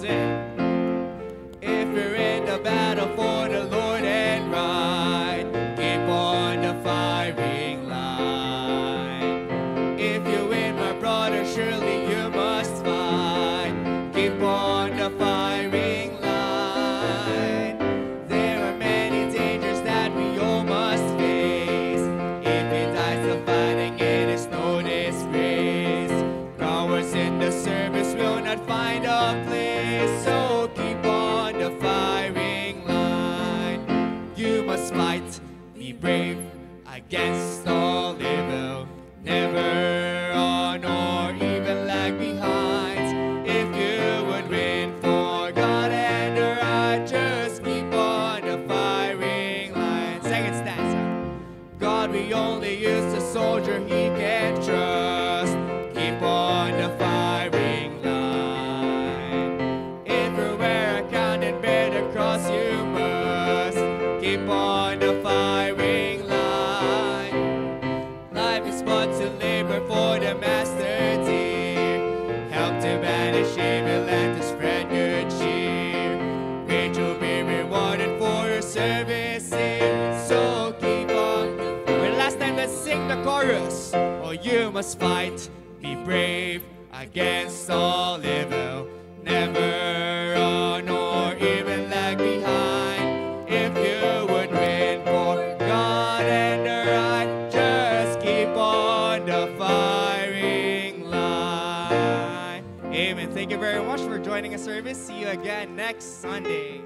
Sing. If you're in the battle for the Lord and right, keep on the firing line. If you win, my brother, surely you must fight. Keep on the firing line. There are many dangers that we all must face. If he dies of fighting, it is no disgrace. Cowards in the service will not find a place. So keep on the firing line. You must fight, be brave against all evil. Never on or even lag behind. If you would win for God and the right, just keep on the firing line. Second stanza. God, we only use the soldier he can trust. Keep on the firing line. If you wear a crown and bear the cross, you must keep on the firing line. Life is but to labor for the master dear. Help to banish evil and to spread good cheer. Great you'll be rewarded for your service here. So keep on. For the last time, let's sing the chorus. Oh, you must fight, be brave against all evil. Never on or even lag behind. If you would win for God and the right, just keep on the firing line. Amen. Thank you very much for joining us service. See you again next Sunday.